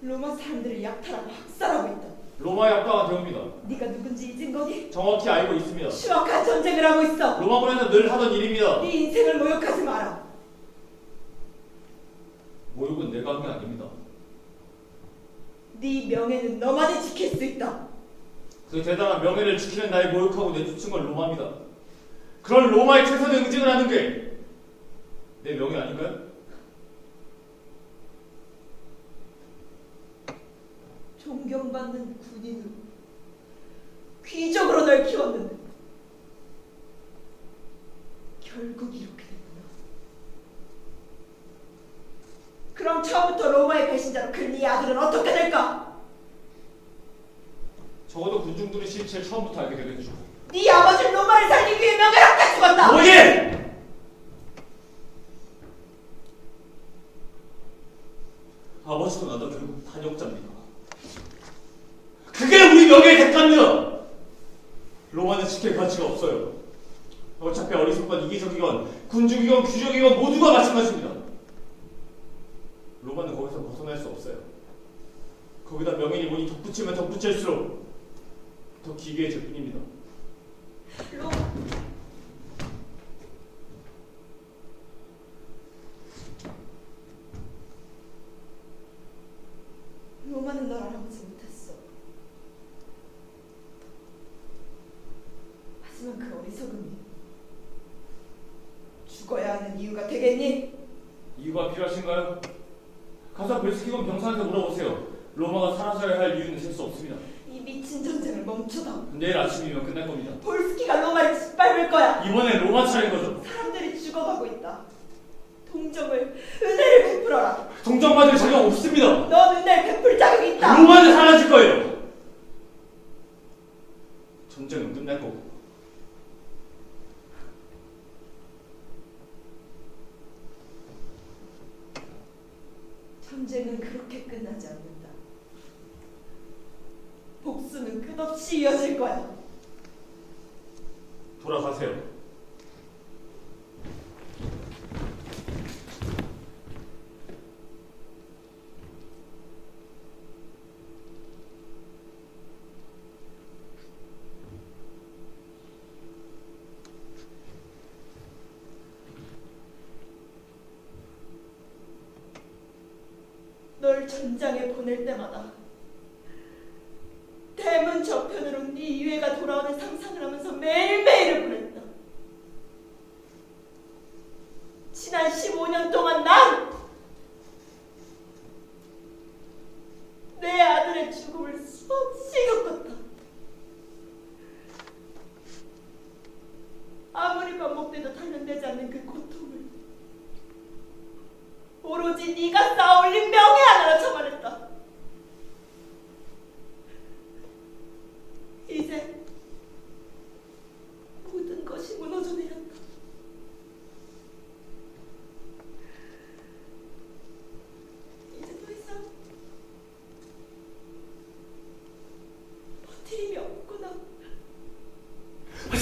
로마 사람들을 약탈하고 학살하고 있다. 로마의 합당한 대우입니다. 네가 누군지 잊은 거니? 정확히 알고 있습니다. 추악한 전쟁을 하고 있어. 로마군에서 늘 하던 일입니다. 네 인생을 모욕하지 마라. 모욕은 내가 한 게 아닙니다. 네 명예는 너만이 지킬 수 있다. 그 대단한 명예를 지키는 날 모욕하고 내쫓은 건 로마입니다. 그런 로마의 최선의 응징을 하는 게 내 명예 아닌가요? 존경받는 군인으로, 귀족으로 널 키웠는데 결국 이렇게 됐구나. 그럼 처음부터 로마의 배신자로 큰 네 아들은 어떻게 될까? 적어도 군중들의 실체를 처음부터 알게 되겠죠. 네 아버지는 로마를 살리기 위해 명예롭게 죽었다. 아버지! 아버지도 나도 결국 반역자입니다. 그게 우리 명예의 대가입니다. 로마는 지킬 가치가 없어요. 어차피 어리석건 이기적이건 군중이건 귀족이건 모두가 마찬가지입니다. 로마는 거기서 벗어날 수 없어요. 거기다 명예니 뭐니 덧붙이면 덧붙일수록 더 기괴해질 뿐입니다. 로마는 널 알아보지 못했어. 하지만 그 어리석음이 죽어야 하는 이유가 되겠니? 이유가 필요하신가요? 가서 볼스키군 병사한테 물어보세요. 로마가 사라져야 할 이유는 셀 수 없습니다. 이 미친 전쟁을 멈춰다. 내일 아침이면 끝날 겁니다. 볼스키가 로마를 짓밟을 거야. 이번엔 로마 차례인 거죠. 사람들이 죽어가고 있다. 동정을, 은혜를 베풀어라. 동정받을 자격 없습니다. 넌 은혜를 베풀 자격이 있다. 로마는 사라질 거예요. 전쟁은 끝날 거고. 전쟁은 그렇게 끝나지 않는다. 복수는 끝없이 이어질 거야. 돌아가세요. 널 전장에 보낼 때마다 대문 저편으로 네 이회가 돌아오는 상상을 하면서 매일매일을 보냈다. 지난 15년 동안 난 내 아들의 죽음을 수없이 겪었다. 아무리 반복돼도 단련되지 않는 그 고통을 오로지 네가 쌓아올린 명예 하나로 처벌했다. 이제 모든 것이 무너져 내렸다. 이제 더 이상 버틸 힘이 없구나.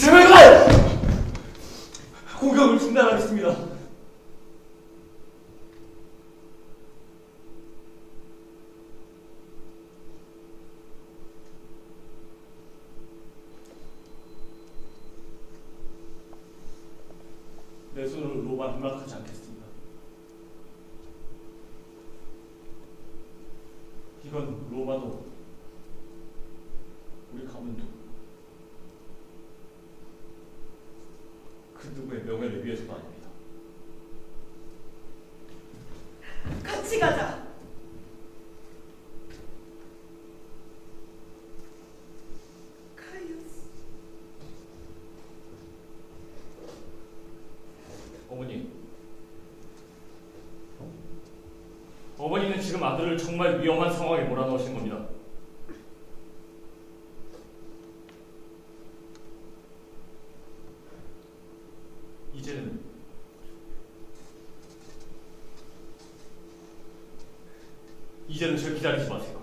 제발 가요! 공격을 중단하겠습니다. 내 손으로 로마 함락하지 않겠습니다. 이건 로마도 우리 가문도 그 누구의 명예를 위해서도 아닙니다. 같이 가자. 카이오스. 어머니는 지금 아들을 정말 위험한 상황에 몰아넣으신 겁니다. 이제는 절 기다리지 마세요.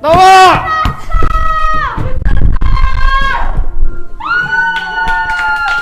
나와!